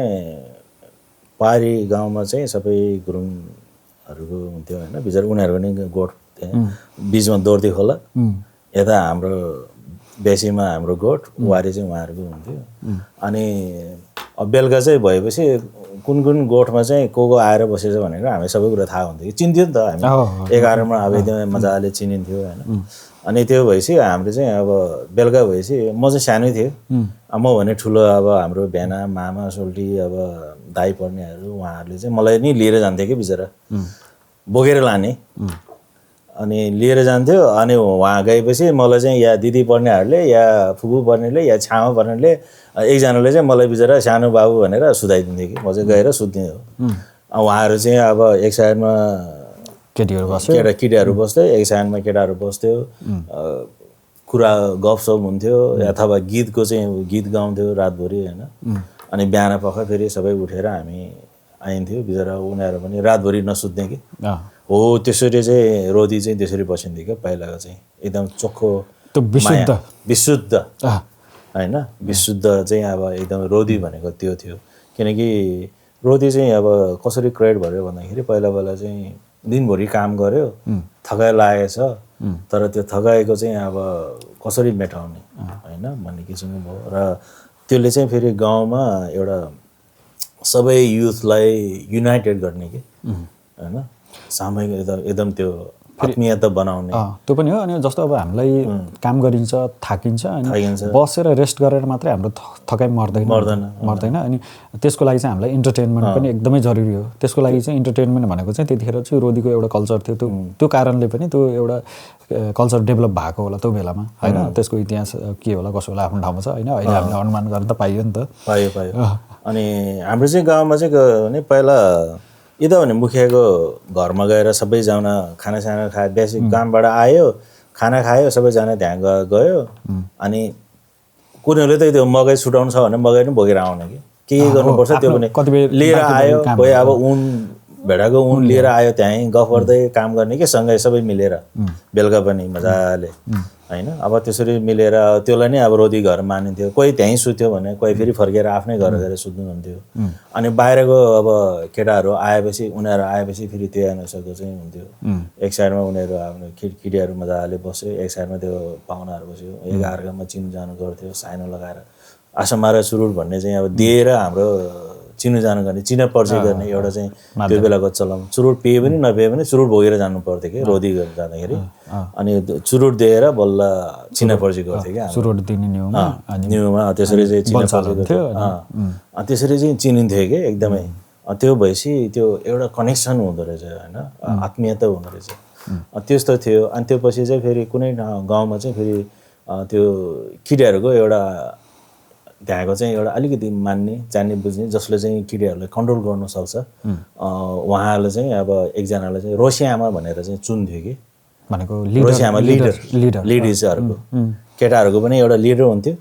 पहाडी गाउँमा चाहिँ सबै गुरुङहरूको हुन्थ्यो होइन बिचरा उनीहरूको नि गोठ बिचमा दौर्दी खोला यता हाम्रो बेसीमा हाम्रो गोठ वारी चाहिँ उहाँहरूको हुन्थ्यो अनि बेलुका चाहिँ भएपछि कुन कुन गोठमा चाहिँ को आएर बसेछ भनेर हामी सबै कुरा थाहा हुन्थ्यो कि चिन्थ्यो नि त हामी 11मा अब एकदमै मजाले चिनिन्थ्यो होइन अनि त्यो भएपछि हामीले चाहिँ अब बेलुका भएपछि म चाहिँ सानै थिएँ म भने ठुलो अब हाम्रो भेना मामा सोल्टी अब दाइ पर्नेहरू उहाँहरूले चाहिँ मलाई नि लिएर जान्थ्यो कि बिचरा बोकेर लाने अनि लिएर जान्थ्यो अनि वहाँ गएपछि मलाई चाहिँ या दिदी पर्नेहरूले या फुपू पर्नेले या छामा पर्नेले एकजनाले चाहिँ मलाई बिचरा सानो बाबु भनेर सुताइदिन्थ्यो कि म चाहिँ गएर सुत्ने हो उहाँहरू चाहिँ अब एक साइडमा केटीहरू बस्यो केटाहरू बस्थ्यो एक साइडमा केटाहरू बस्थ्यो कुरा गफसप हुन्थ्यो अथवा गीतको चाहिँ गीत गाउँथ्यो रातभरि होइन अनि बिहान पख फेरि सबै उठेर हामी आइन्थ्यो बिचरा उनीहरू पनि रातभरि नसुत्ने कि हो त्यसरी चाहिँ रोदी चाहिँ त्यसरी बसिन्थ्यो क्या पहिलाको चाहिँ एकदम चोखो विशुद्ध होइन विशुद्ध चाहिँ अब एकदम रोदी भनेको त्यो थियो किनकि रोदी चाहिँ अब कसरी क्रिएट भयो भन्दाखेरि पहिला चाहिँ दिनभरि काम गर्यो थकाइ लागेछ तर त्यो थकाइको चाहिँ अब कसरी मेटाउने होइन भन्ने किसिमको भयो र त्यसले चाहिँ फेरि गाउँमा एउटा सबै युथलाई युनाइटेड गर्ने कि होइन सामूहिक एकदम त्यो आत्मीयता बनाउने त्यो पनि हो अनि जस्तो अब हामीलाई काम गरिन्छ थाकिन्छ अनि बसेर रेस्ट गरेर मात्रै हाम्रो थकाइ मर्दैन अनि त्यसको लागि चाहिँ हामीलाई इन्टरटेनमेन्ट पनि एकदमै जरुरी हो त्यसको लागि चाहिँ इन्टरटेनमेन्ट भनेको चाहिँ त्यतिखेर चाहिँ रोदीको एउटा कल्चर थियो त्यो कारणले पनि त्यो एउटा कल्चर डेभलप भएको होला त्यो बेलामा होइन त्यसको इतिहास के होला कसो होला आफ्नो ठाउँमा छ होइन अहिले हामीले अनुमान गर्न त पाइयो नि त पायो अनि हाम्रो चाहिँ गाउँमा चाहिँ पहिला यता भने मुखियाको घरमा गएर सबैजना खानासाना खायो बेसिक कामबाट आयो खाना खायो सबैजना त्यहाँ गयो अनि कुनैले त त्यो मकै छुटाउनु छ भने मकै पनि बोकेर आउने के गर्नुपर्छ त्यो पनि लिएर आयो कोही अब उन भेडाको उन लिएर आयो त्यहीँ गफ गर्दै काम गर्ने कि सँगै सबै मिलेर बेलुका पनि मजाले होइन अब त्यसरी मिलेर त्यसलाई नै अब रोदी घर मानिन्थ्यो कोही त्यहीँ सुत्यो भने कोही फेरि फर्केर आफ्नै घर गएर सुत्नुहुन्थ्यो अनि बाहिरको अब केटाहरू आएपछि उनीहरू आएपछि फेरि त्यो अनुसारको चाहिँ हुन्थ्यो एक साइडमा उनीहरू आफ्नो केटीहरू मजाले बस्यो एक साइडमा त्यो पाहुनाहरू बस्यो एकअर्कामा चिनजान गर्थ्यो साइनो लगाएर आसमारा सुरुट भन्ने चाहिँ अब दिएर हाम्रो चिनजान गर्ने चिना पर्ची गर्ने एउटा चाहिँ त्यो बेलाको चलन चुरुट पिए पनि नपिए पनि चुरुट बोकेर जानु पर्थ्यो कि रोदी गरेर जाँदाखेरि अनि चुरुट दिएर बल्ल चिना पर्ची गर्थ्यो क्या चुरुट दिने न्युमा त्यसरी चाहिँ चिना पर्ची गर्थ्यो त्यसरी चाहिँ चिनिन्थ्यो कि एकदमै त्यो भएपछि त्यो एउटा कनेक्सन हुँदो रहेछ होइन आत्मीयता हुँदो रहेछ त्यस्तो थियो अनि त्यो पछि चाहिँ फेरि कुनै गाउँमा चाहिँ फेरि त्यो केटाहरूको एउटा त्यहाँको चाहिँ एउटा अलिकति मान्ने जान्ने बुझ्ने जसले चाहिँ केटीहरूलाई कन्ट्रोल गर्न सक्छ उहाँहरूले चाहिँ अब एकजनालाई चाहिँ रोसियामा भनेर चाहिँ चुन्थ्यो कि भनेको रोसियामा लिडर्सहरूको केटाहरूको पनि एउटा लिडर हुन्थ्यो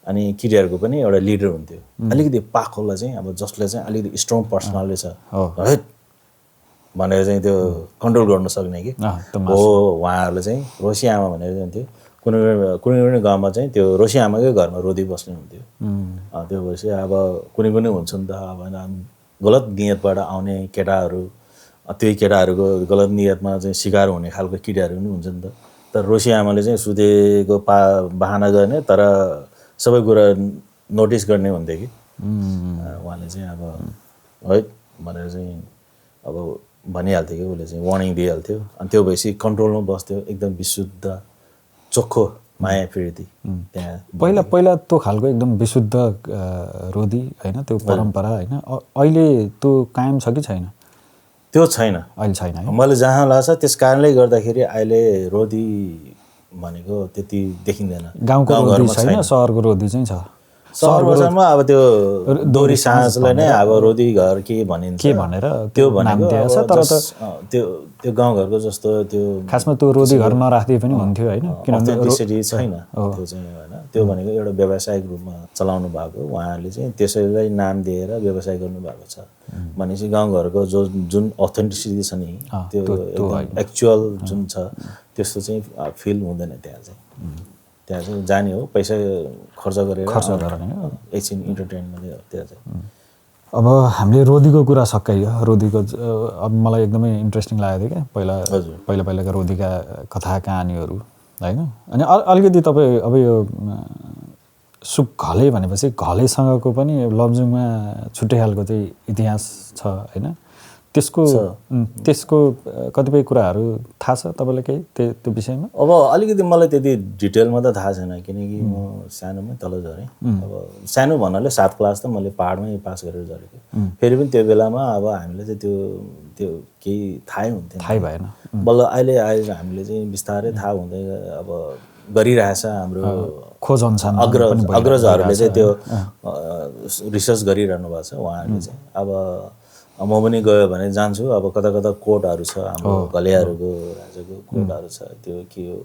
अनि केटीहरूको पनि एउटा लिडर हुन्थ्यो अलिकति पाखोलाई चाहिँ अब जसले चाहिँ अलिकति स्ट्रङ पर्सनालिटी छ है भनेर चाहिँ त्यो कन्ट्रोल गर्न सक्ने कि हो उहाँहरूले चाहिँ रोसियामा भनेर जान्थ्यो कुनै गाउँमा चाहिँ त्यो रोसियामाकै घरमा रोदी बस्ने हुन्थ्यो त्यो भएपछि अब कुनै हुन्छ नि त अब गलत नियतबाट आउने केटाहरू त्यही केटाहरूको गलत नियतमा चाहिँ शिकार हुने खालको केटाहरू पनि हुन्छ नि त तर रोसियामाले चाहिँ सुतेको बहाना गर्ने तर सबै कुरा नोटिस गर्ने हुन्थ्यो कि उहाँले चाहिँ अब है भनेर चाहिँ अब भनिहाल्थ्यो कि उसले चाहिँ वार्निङ दिइहाल्थ्यो अनि त्यो भएपछि कन्ट्रोलमा बस्थ्यो एकदम विशुद्ध चोखो माया प्रीति त्यहाँ पहिला त्यो खालको एकदम विशुद्ध रोदी होइन त्यो परम्परा होइन अहिले त्यो कायम छ कि छैन त्यो छैन अहिले छैन मलाई जहाँ लाग्छ त्यस कारणले गर्दाखेरि अहिले रोदी भनेको त्यति देखिँदैन गाउँको रोदी छैन सहरको रोदी चाहिँ छ सहरमा अब त्यो दोरी साँझलाई नै अब रोदी घर के भनिन्छ के भनेर त्यो भनेको तर त्यो गाउँघरको जस्तो त्यो खासमा त्यो रोदी घर नराख्दै पनि हुन्थ्यो होइन किनभने त्यसरी छैन त्यो चाहिँ होइन त्यो भनेको एउटा व्यावसायिक रूपमा चलाउनु भएको उहाँहरूले चाहिँ त्यसैलाई नाम दिएर व्यवसाय गर्नु भएको छ भनेपछि गाउँघरको जुन अथेन्टिसिटी छ नि त्यो एक्चुअल जुन छ त्यस्तो चाहिँ फिल हुँदैन त्यहाँ चाहिँ जाने हो पैसा खर्च गरेर एकछिन इन्टरटेनमेन्ट त्यहाँ चाहिँ अब हामीले रोदीको कुरा सकाइयो रोदीको अब मलाई एकदमै इन्ट्रेस्टिङ लागेको थियो क्या पहिलाका रोदीका कथा कहानीहरू होइन अनि अलिकति तपाईँ अब यो सुक घले भनेपछि घलेसँगको पनि लमजुङमा छुट्टै खालको चाहिँ इतिहास छ होइन त्यसको कतिपय कुराहरू थाहा छ तपाईँलाई केही त्यो विषयमा अब अलिकति मलाई त्यति डिटेलमा त थाहा छैन किनकि म सानोमै तल झरेँ अब सानो भन्नाले 7 क्लास त मैले पहाडमै पास गरेर झरेको फेरि पनि त्यो बेलामा अब हामीले चाहिँ त्यो केही थाहै भएन बल्ल अहिले हामीले चाहिँ बिस्तारै थाहा हुँदै अब गरिरहेछ हाम्रो खोज अनुसार अग्रजहरूले चाहिँ त्यो रिसर्च गरिरहनु भएको छ उहाँहरूले चाहिँ अब म पनि गयो भने जान्छु अब कता कता कोटहरू छ हाम्रो घलेहरूको राजाको कोटहरू छ त्यो के हो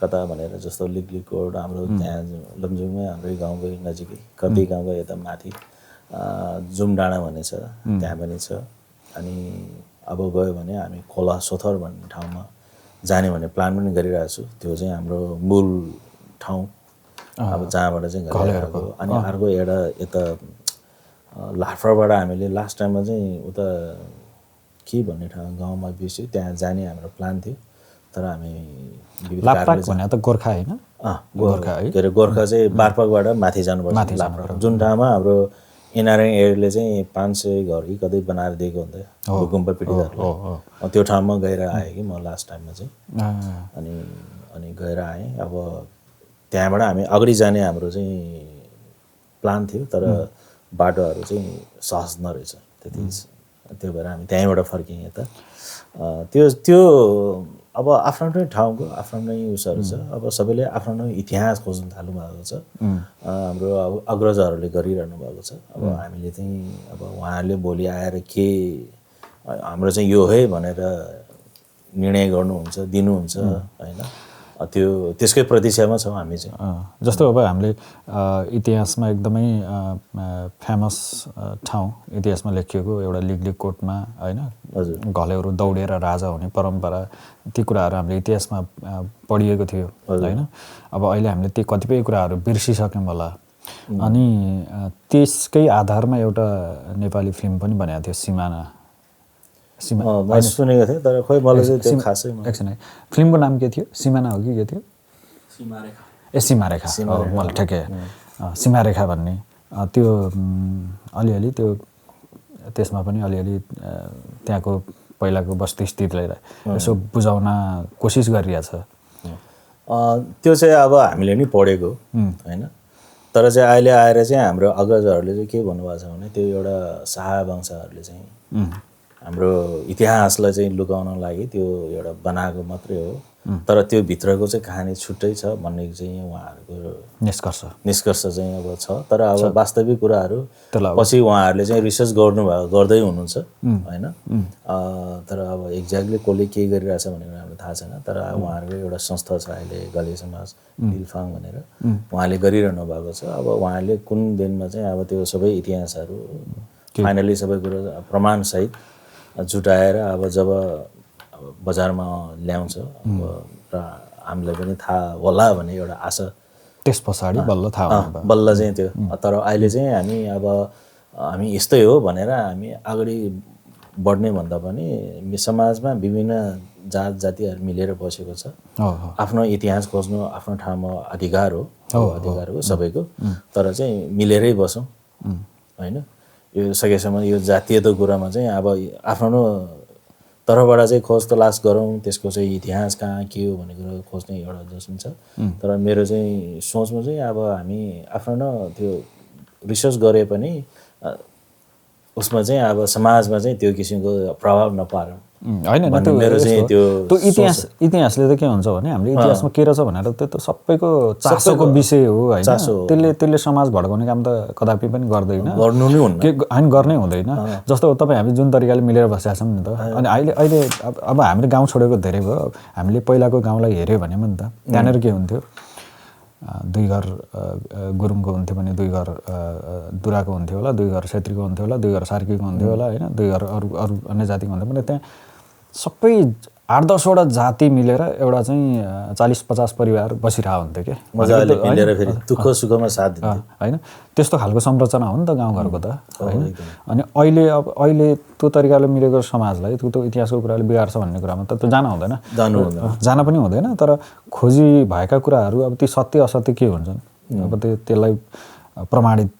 कता भनेर जस्तो लिगली कोट हाम्रो त्यहाँ लमजुङमै हाम्रै गाउँकै नजिकै कर्दी गाउँको यता माथि जुम डाँडा भन्ने छ त्यहाँ पनि छ अनि अब गयो भने हामी खोला सोथर भन्ने ठाउँमा जाने भन्ने प्लान पनि गरिरहेको छु त्यो चाहिँ हाम्रो मूल ठाउँ अब जहाँबाट चाहिँ घलेहरूको अनि अर्को एउटा यता लाफाबाट हामीले लास्ट टाइममा चाहिँ उता के भन्ने ठाउँ गाउँमा बिर्स्यो त्यहाँ जाने हाम्रो प्लान थियो तर हामी भने त गोर्खा होइन गोर्खा है के अरे गोर्खा चाहिँ बारपाकबाट माथि जानुपर्छ लाफा जुन ठाउँमा हाम्रो एनआरएन एडले चाहिँ 500 घर कि कतै बनाएर दिएको हुन्छ भूकम्प पीडितहरूलाई त्यो ठाउँमा गएर आएँ कि म लास्ट टाइममा चाहिँ अनि गएर आएँ अब त्यहाँबाट हामी अगाडि जाने हाम्रो चाहिँ प्लान थियो तर बाटोहरू चाहिँ सहज नरहेछ त्यति त्यो भएर हामी त्यहीँबाट फर्कियौँ यता त्यो अब आफ्नो ठाउँको आफ्नो उसहरू छ अब सबैले आफ्नो इतिहास खोज्न थाल्नु भएको छ हाम्रो अब अग्रजहरूले गरिरहनु भएको छ अब हामीले चाहिँ अब उहाँहरूले भोलि आएर के हाम्रो चाहिँ यो है भनेर निर्णय गर्नुहुन्छ दिनुहुन्छ होइन त्यसकै प्रतीक्षामा छौँ हामी चाहिँ जस्तो अब हामीले इतिहासमा एकदमै फेमस ठाउँ इतिहासमा लेखिएको एउटा लिगली कोटमा होइन घलेहरू दौडेर राजा हुने परम्परा ती कुराहरू हामीले इतिहासमा पढिएको थियो होइन अब अहिले हामीले ती कतिपय कुराहरू बिर्सिसक्यौँ होला अनि त्यसकै आधारमा एउटा नेपाली फिल्म पनि बनेको थियो सिमाना मैले सुनेको थिएँ तर खोइ मलाई चाहिँ त्यो खासै एकछिन है फिल्मको नाम के थियो सिमाना हो कि के थियो सीमारेखा मलाई ठ्याक्कै सीमारेखा भन्ने त्यो अलिअलि त्यो त्यसमा पनि अलिअलि त्यहाँको पहिलाको वस्तु स्थितिलाई यसो बुझाउन कोसिस गरिरहेछ त्यो चाहिँ अब हामीले नि पढेको होइन तर चाहिँ अहिले आएर चाहिँ हाम्रो अग्रजहरूले चाहिँ के भन्नुभएको छ भने त्यो एउटा शाह वंशहरूले चाहिँ हाम्रो इतिहासलाई चाहिँ लुकाउन लागि त्यो एउटा बनाएको मात्रै हो तर त्यो भित्रको चाहिँ कहानी छुट्टै छ भन्ने चाहिँ उहाँहरूको निष्कर्ष चाहिँ अब छ तर अब वास्तविक कुराहरू पछि उहाँहरूले चाहिँ रिसर्च गर्दै हुनुहुन्छ होइन तर अब एक्ज्याक्टली कसले के गरिरहेछ भनेर हामीलाई थाहा छैन तर उहाँहरूको एउटा संस्था छ अहिले गले समाज दिलफाङ भनेर उहाँले गरिरहनु भएको छ अब उहाँले कुन दिनमा चाहिँ अब त्यो सबै इतिहासहरू फाइनली सबै कुरो प्रमाणसहित जुटाएर अब जब बजारमा ल्याउँछ अब र हामीलाई पनि थाहा होला भन्ने एउटा आशा त्यस पछाडि बल्ल थाहा बल्ल चाहिँ त्यो तर अहिले चाहिँ हामी यस्तै हो भनेर हामी अगाडि बढ्ने भन्दा पनि समाजमा विभिन्न जात जातिहरू मिलेर बसेको छ आफ्नो इतिहास खोज्नु आफ्नो ठाउँमा अधिकार हो सबैको तर चाहिँ मिलेरै बसौँ होइन यो सकेसम्म यो जातीयता कुरामा चाहिँ अब आफ्नो तर्फबाट चाहिँ खोज तलास गरौँ त्यसको चाहिँ इतिहास कहाँ के हो भन्ने कुरा खोज्ने एउटा जस्तो छ तर मेरो चाहिँ सोचमा चाहिँ अब हामी आफ्नो त्यो रिसर्च गरे पनि उसमा चाहिँ अब समाजमा चाहिँ त्यो किसिमको प्रभाव नपारौँ होइन मेरो चाहिँ त्यो इतिहासले त के हुन्छ भने हामीले इतिहासमा के रहेछ भनेर त्यो त सबैको चासोको विषय हो होइन त्यसले समाज भड्काउने काम त कदापि पनि गर्दैन होइन गर्नै हुँदैन जस्तो तपाईँ हामी जुन तरिकाले मिलेर बसेका छौँ नि त अनि अहिले अब हामीले गाउँ छोडेको धेरै भयो हामीले पहिलाको गाउँलाई हेऱ्यो भने पनि त त्यहाँनिर के हुन्थ्यो 2 घर गुरुङको हुन्थ्यो भने 2 घर दुराको हुन्थ्यो होला 2 घर छेत्रीको हुन्थ्यो होला 2 घर सार्कीको हुन्थ्यो होला होइन 2 घर अरू अन्य जातिको हुन्थ्यो भने त्यहाँ सबै 8-10वटा जाति मिलेर एउटा चाहिँ 40-50 परिवार बसिरहेको हुन्थ्यो कि मजाले मिलेर फेरि दुःख सुखमा साथ दिन्थ्यो होइन त्यस्तो खालको संरचना हो नि त गाउँघरको त होइन अनि अहिले त्यो तरिकाले मिलेको समाजलाई त्यो इतिहासको कुराले बिगार्छ भन्ने कुरामा त त्यो जान पनि हुँदैन तर खोजी भएका कुराहरू अब ती सत्य असत्य के हुन्छन् अब त्यसलाई प्रमाणित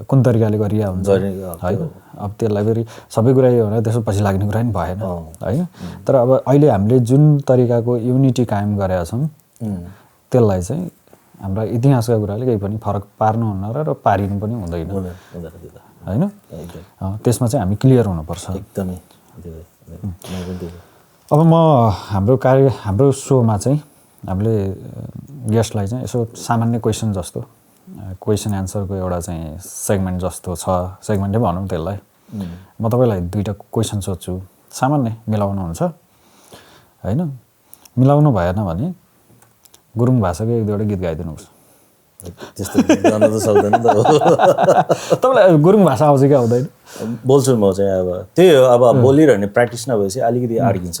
कुन तरिकाले गरिया हुन्छ होइन अब त्यसलाई फेरि सबै कुरा यो भने त्यसो पछि लाग्ने कुरा नि भएन होइन तर अब अहिले हामीले जुन तरिकाको युनिटी कायम गरेका छौँ त्यसलाई चाहिँ हाम्रा इतिहासका कुराले केही पनि फरक पार्नुहुन्न र पारिनु पनि हुँदैन होइन त्यसमा चाहिँ हामी क्लियर हुनुपर्छ एकदमै अब म हाम्रो सोमा चाहिँ हामीले गेस्टलाई चाहिँ यसो सामान्य क्वेसन जस्तो क्वेसन एन्सरको एउटा चाहिँ सेगमेन्ट जस्तो छ सेगमेन्टै भनौँ त्यसलाई म तपाईँलाई 2टा क्वेसन सोध्छु सामान्य मिलाउनुहुन्छ होइन मिलाउनु भएन भने गुरुङ भाषाको 1-2वटा गीत गाइदिनुहोस् त्यस्तो गर्न त सक्दैन नि त तपाईँलाई गुरुङ भाषा आउँछ कि आउँदैन बोल्छु म चाहिँ अब त्यही हो अब बोलिरहने प्र्याक्टिस नभएपछि अलिकति अड्किन्छ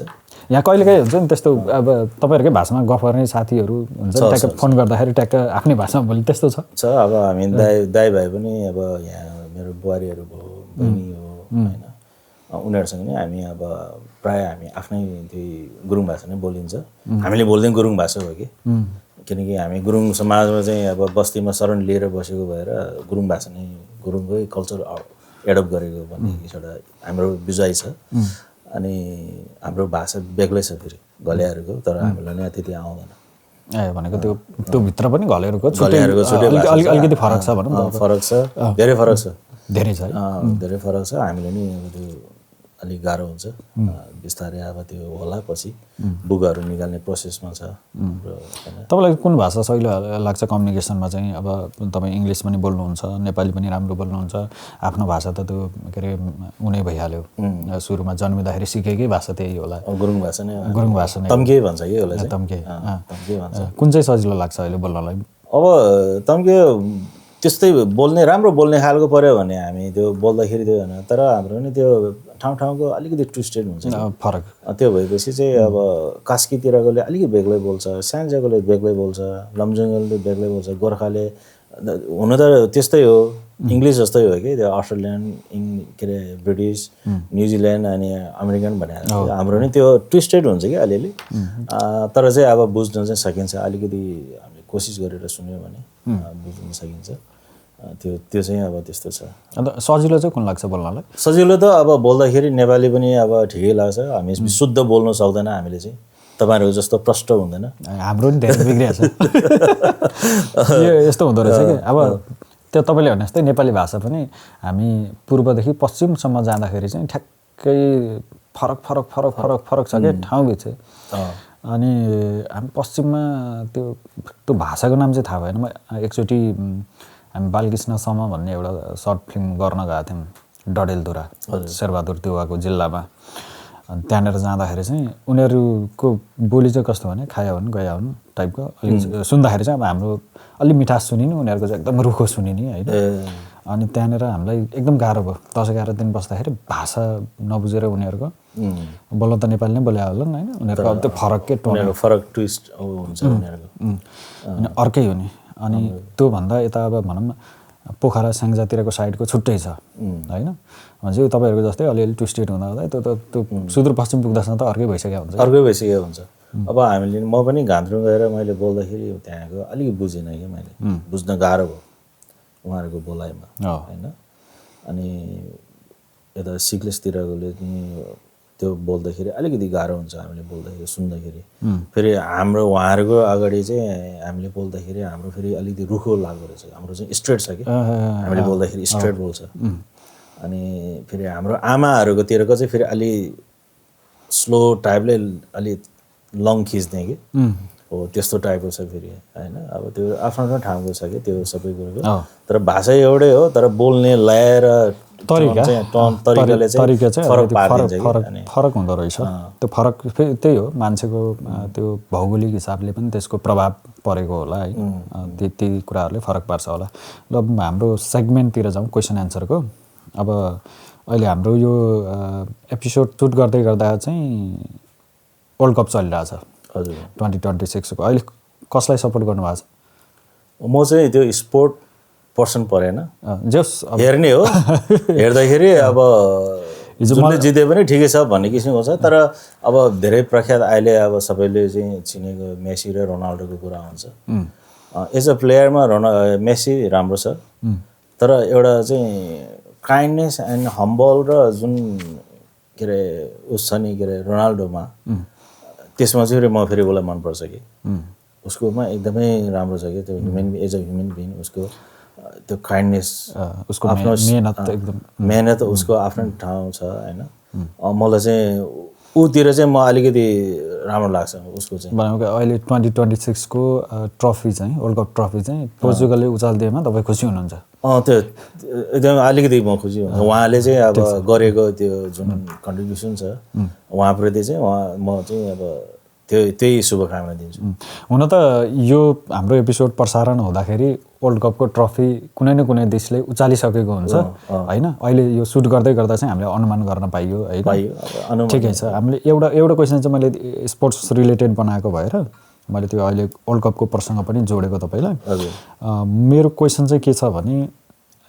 यहाँ कहिलेकाहीँ हुन्छ नि त्यस्तो अब तपाईँहरूकै भाषामा गफ गर्ने साथीहरू हुन्छ ट्याक्क फोन गर्दाखेरि ट्याक्क आफ्नै भाषामा बोल्ने त्यस्तो छ अब हामी दाइ भाइ पनि अब यहाँ मेरो बुहारीहरू भयो बहिनी हो होइन उनीहरूसँग नै हामी अब प्रायः हामी आफ्नै त्यही गुरुङ भाषा नै बोलिन्छ हामीले बोल्दै गुरुङ भाषा हो कि किनकि हामी गुरुङ समाजमा चाहिँ अब बस्तीमा शरण लिएर बसेको भएर गुरुङ भाषा नै गुरुङकै कल्चर एडप्ट गरेको भन्ने एउटा हाम्रो बुझाइ छ अनि हाम्रो भाषा बेग्लै छ फेरि घलेहरूको तर हामीलाई नै त्यति आउँदैन भनेको त्यो भित्र पनि घलेहरूको अलिकति फरक छ भनौँ न फरक छ धेरै फरक छ धेरै फरक छ हामीले नि अब त्यो अलिक गाह्रो हुन्छ बिस्तारै अब त्यो होला पछि बुकहरू निकाल्ने प्रोसेसमा छ तपाईँलाई कुन भाषा सजिलो लाग्छ कम्युनिकेसनमा चाहिँ अब तपाईँ इङ्ग्लिस पनि बोल्नुहुन्छ नेपाली पनि राम्रो बोल्नुहुन्छ आफ्नो भाषा त त्यो के अरे उनै भइहाल्यो सुरुमा जन्मिँदाखेरि सिकेकै भाषा त्यही होला गुरुङ भाषा नै तम्के भन्छ कि होला तम्के कुन चाहिँ सजिलो लाग्छ अहिले बोल्नलाई अब तम्के त्यस्तै बोल्ने राम्रो बोल्ने खालको पऱ्यो भने हामी त्यो बोल्दाखेरि त्यो होइन तर हाम्रो नि त्यो ठाउँ अलिकति ट्विस्टेड हुन्छ फरक त्यो भएपछि चाहिँ अब कास्कीतिरकोले अलिकति बेग्लै बोल्छ स्यान्जाकोले बेग्लै बोल्छ लमजुङले बेग्लै बोल्छ गोर्खाले हुन त त्यस्तै हो इङ्ग्लिस जस्तै हो कि त्यो अस्ट्रेलियन के अरे ब्रिटिस न्युजिल्यान्ड अनि अमेरिकन भनेर हाम्रो नि त्यो ट्विस्टेड हुन्छ कि अलिअलि तर चाहिँ अब बुझ्न चाहिँ सकिन्छ अलिकति हामीले कोसिस गरेर सुन्यो भने बुझ्न सकिन्छ त्यो चाहिँ अब त्यस्तो छ अन्त सजिलो चाहिँ कुन लाग्छ बोल्नलाई सजिलो त अब बोल्दाखेरि नेपाली पनि अब ठिकै लाग्छ हामी शुद्ध बोल्नु सक्दैन हामीले चाहिँ तपाईँहरूको जस्तो प्रष्ट हुँदैन हाम्रो नि धेरै बिग्रिएको छ यस्तो हुँदो रहेछ कि अब त्यो तपाईँले भने जस्तै नेपाली भाषा पनि हामी पूर्वदेखि पश्चिमसम्म जाँदाखेरि चाहिँ ठ्याक्कै फरक छ क्या ठाउँभित्र अनि हामी पश्चिममा त्यो भाषाको नाम चाहिँ थाहा भएन म एकचोटि हामी बालकृष्ण सम भन्ने एउटा सर्ट फिल्म गर्न गएको थियौँ डडेलधुरा शेरबहादुर देउवाको जिल्लामा अनि त्यहाँनिर जाँदाखेरि चाहिँ उनीहरूको बोली चाहिँ कस्तो भने खायो भने गयो भने टाइपको अलिक सुन्दाखेरि चाहिँ अब हाम्रो अलि मिठास सुनिने उनीहरूको चाहिँ एकदम रुखो सुनिने होइन अनि त्यहाँनिर हामीलाई एकदम गाह्रो भयो 10-11 दिन बस्दाखेरि भाषा नबुझेर उनीहरूको बोल्न त नेपाली नै बोले होला नि होइन उनीहरूको अब त्यो फरकै टोन फरक ट्विस्ट हुन्छ उनीहरूको अनि अर्कै हो नि अनि त्योभन्दा यता अब भनौँ न पोखरा स्याङ्जातिरको साइडको छुट्टै छ होइन भनेपछि तपाईँहरूको जस्तै अलिअलि ट्विस्टेड हुँदा त्यो सुदूरपश्चिम पुग्दासम्म त अर्कै भइसकेको हुन्छ अब हामीले म पनि घान्द्रुङ गएर मैले बोल्दाखेरि त्यहाँको अलिक बुझेन कि मैले बुझ्न गाह्रो भयो उहाँहरूको बोलाइमा होइन अनि यता सिक्लेसतिरकोले पनि त्यो बोल्दाखेरि अलिकति गाह्रो हुन्छ हामीले बोल्दाखेरि सुन्दाखेरि फेरि हाम्रो उहाँहरूको अगाडि चाहिँ हामीले बोल्दाखेरि हाम्रो फेरि अलिकति रुखो लाग्दो रहेछ हाम्रो चाहिँ स्ट्रेट छ कि हामीले बोल्दाखेरि स्ट्रेट बोल्छ अनि फेरि हाम्रो आमाहरूकोतिरको चाहिँ फेरि अलि स्लो टाइपले अलि लङ खिच्ने कि हो त्यस्तो टाइपको छ फेरि होइन अब त्यो आफ्नो ठाउँको छ कि त्यो सबै कुरोको तर भाषा एउटै हो तर बोल्ने लय र तरिकाले चाहिँ फरक हुँदो रहेछ त्यो फरक फेरि त्यही हो मान्छेको त्यो भौगोलिक हिसाबले पनि त्यसको प्रभाव परेको होला है ती कुराहरूले फरक पार्छ होला ल हाम्रो सेगमेन्टतिर जाउँ क्वेसन एन्सरको अब अहिले हाम्रो यो एपिसोड सुट गर्दै गर्दा चाहिँ वर्ल्ड कप चलिरहेछ हजुर 2026 को अहिले कसलाई सपोर्ट गर्नुभएको छ म चाहिँ त्यो स्पोर्ट पर्सन परेन जस हेर्ने हो हेर्दाखेरि अब जुनले जिते पनि ठिकै छ भन्ने किसिमको छ तर अब धेरै प्रख्यात अहिले अब सबैले चाहिँ चिनेको मेसी र रोनाल्डोको कुरा हुन्छ एज अ प्लेयरमा मेसी राम्रो छ तर एउटा चाहिँ काइन्डनेस एन्ड हम्बल र जुन के अरे उस छ नि के अरे रोनाल्डोमा त्यसमा चाहिँ म फेरि उसलाई मनपर्छ कि उसकोमा एकदमै राम्रो छ कि त्यो human as a human being उसको त्यो काइन्डनेस उसको मेहनत उसको आफ्नो ठाउँ छ होइन मलाई चाहिँ ऊतिर चाहिँ म अलिकति राम्रो लाग्छ उसको चाहिँ भनेको अहिले 2026को ट्रफी चाहिँ वर्ल्ड कप ट्रफी चाहिँ पोर्चुगलले उचालिदिएमा तपाईँ खुसी हुनुहुन्छ त्यो एकदम अलिकति म खुसी हुन्छु उहाँले चाहिँ अब गरेको त्यो जुन कन्ट्रिब्युसन छ उहाँप्रति चाहिँ म चाहिँ अब त्यही शुभकामना दिन्छु हुन त यो हाम्रो एपिसोड प्रसारण हुँदाखेरि वर्ल्ड कपको ट्रफी कुनै न कुनै देशले उचालिसकेको हुन्छ होइन अहिले यो सुट गर्दै गर्दा चाहिँ हामीले अनुमान गर्न पाइयो है ठिकै छ हामीले एउटा क्वेसन चाहिँ मैले स्पोर्ट्स रिलेटेड बनाएको भएर मैले त्यो अहिले वर्ल्ड कपको प्रसङ्ग पनि जोडेको तपाईँलाई मेरो क्वेसन चाहिँ के छ भने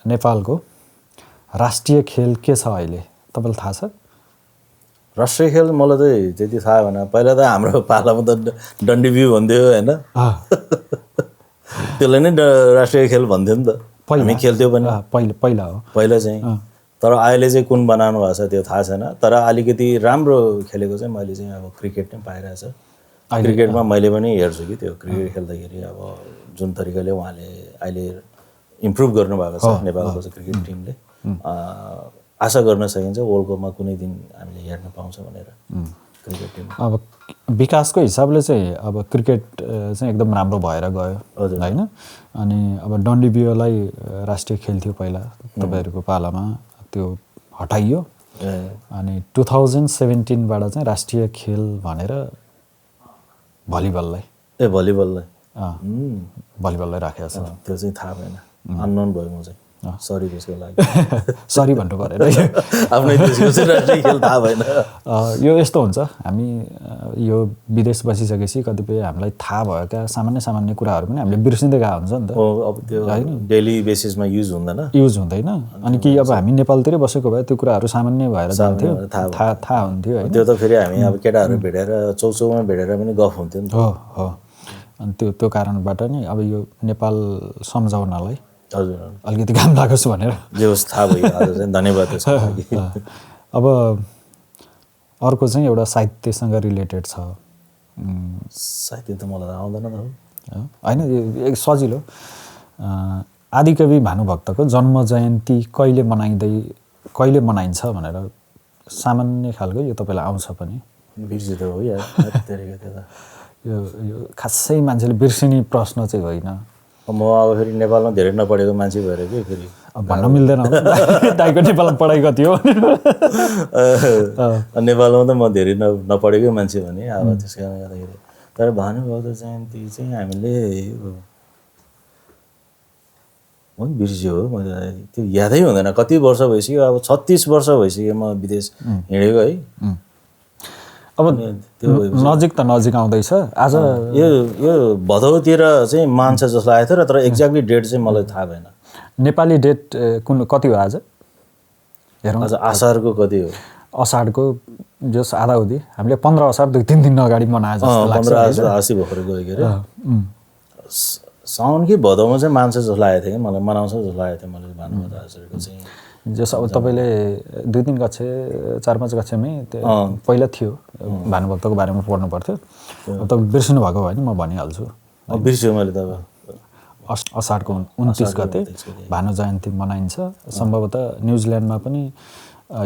नेपालको राष्ट्रिय खेल के छ अहिले तपाईँलाई थाहा छ राष्ट्रिय खेल मलाई चाहिँ त्यति थाहा भएन पहिला त हाम्रो पालामा त डन्डी बिउ भन्थ्यो होइन त्यसलाई नै राष्ट्रिय खेल भन्थ्यो नि त हामी खेल्थ्यौँ पनि पहिला चाहिँ तर अहिले चाहिँ कुन बनाउनु भएको छ त्यो थाहा छैन तर अलिकति राम्रो खेलेको चाहिँ मैले चाहिँ अब क्रिकेट नै पाइरहेको छ क्रिकेटमा मैले पनि हेर्छु कि त्यो क्रिकेट खेल्दाखेरि अब जुन तरिकाले उहाँले अहिले इम्प्रुभ गर्नुभएको छ नेपालको चाहिँ क्रिकेट टिमले आशा गर्न सकिन्छ वर्ल्ड कपमा कुनै दिन हामीले हेर्न पाउँछ भनेर क्रिकेट टिम अब विकासको हिसाबले चाहिँ अब क्रिकेट चाहिँ एकदम राम्रो भएर गयो होइन अनि अब डन्डी बियोलाई राष्ट्रिय खेल थियो पहिला तपाईँहरूको पालामा त्यो हटाइयो अनि 2017बाट चाहिँ राष्ट्रिय खेल भनेर भलिबललाई भलिबललाई राखेको छ त्यो चाहिँ थाहा भएन अननोन भयो म चाहिँ सरी त्यसको लागि सरी भन्नु परेर आफ्नै देशको चाहिँ राष्ट्रिय खेल थाहा भएन यो यस्तो हुन्छ हामी यो विदेश बसिसकेपछि कतिपय हामीलाई थाहा भएका सामान्य कुराहरू पनि हामीले बिर्सिँदै गएको हुन्छ नि त अब त्यो डेली बेसिसमा युज हुँदैन अनि कि अब हामी नेपालतिरै बसेको भए त्यो कुराहरू सामान्य भएर जान्थ्यो थाहा हुन्थ्यो होइन त्यो त फेरि हामी अब केटाहरू भेटेर चौचौमा भेटेर पनि गफ हुन्थ्यो नि त हो अनि त्यो कारणबाट नै अब यो नेपाल सम्झाउनलाई हजुर अलिकति काम लागोस् भनेर जे होस् थाहा भयो आज चाहिँ धन्यवाद अब अर्को चाहिँ एउटा साहित्यसँग रिलेटेड छ साहित्य त मलाई आउँदैन त होइन सजिलो आदिकवि भानुभक्तको जन्म जयन्ती कहिले मनाइन्छ भनेर सामान्य खालको यो तपाईँलाई आउँछ पनि बिर्सिँदै हो यो खासै मान्छेले बिर्सिने प्रश्न चाहिँ होइन म अब फेरि नेपालमा धेरै नपढेको मान्छे भएर कि फेरि अब भन्न मिल्दैन दाइको नेपालमा पढाइ कति हो नेपालमा त म धेरै नपढेकै मान्छे भने अब त्यस कारणले गर्दाखेरि तर भानुभक्त जयन्ती चाहिँ हामीले म पनि बिर्स्यो हो मैले त्यो यादै हुँदैन कति वर्ष भइसक्यो अब 36 वर्ष भइसक्यो म विदेश हिँडेको है अब नजिक त नजिक आउँदैछ आज यो भदौतिर चाहिँ मान्छ जस्तो लागेको थियो र तर एक्ज्याक्टली डेट चाहिँ मलाई थाहा भएन नेपाली डेट कति हो आज हेरौँ आज असारको कति हो असारको जस आधाउधी हामीले 15 असार 2-3 दिन अगाडि मनाए जस्तो लाग्छ 15 आसी भर्खर गयो के अरे साउन कि भदौमा चाहिँ मान्छ जस्तो लागेको थियो कि मलाई मनाउँछ जस्तो लागेको थियो मलाई भानुभक्त आचार्यको चाहिँ जस अब तपाईँले 2-3 कक्षा 4-5 कक्षामै पहिला थियो भानुभक्तको बारेमा पढ्नु पर्थ्यो अब तपाईँ बिर्सिनु भएको भयो भने म भनिहाल्छु बिर्स्यो मैले त असारको 29 गते भानु जयन्ती मनाइन्छ सम्भवतः न्युजिल्यान्डमा पनि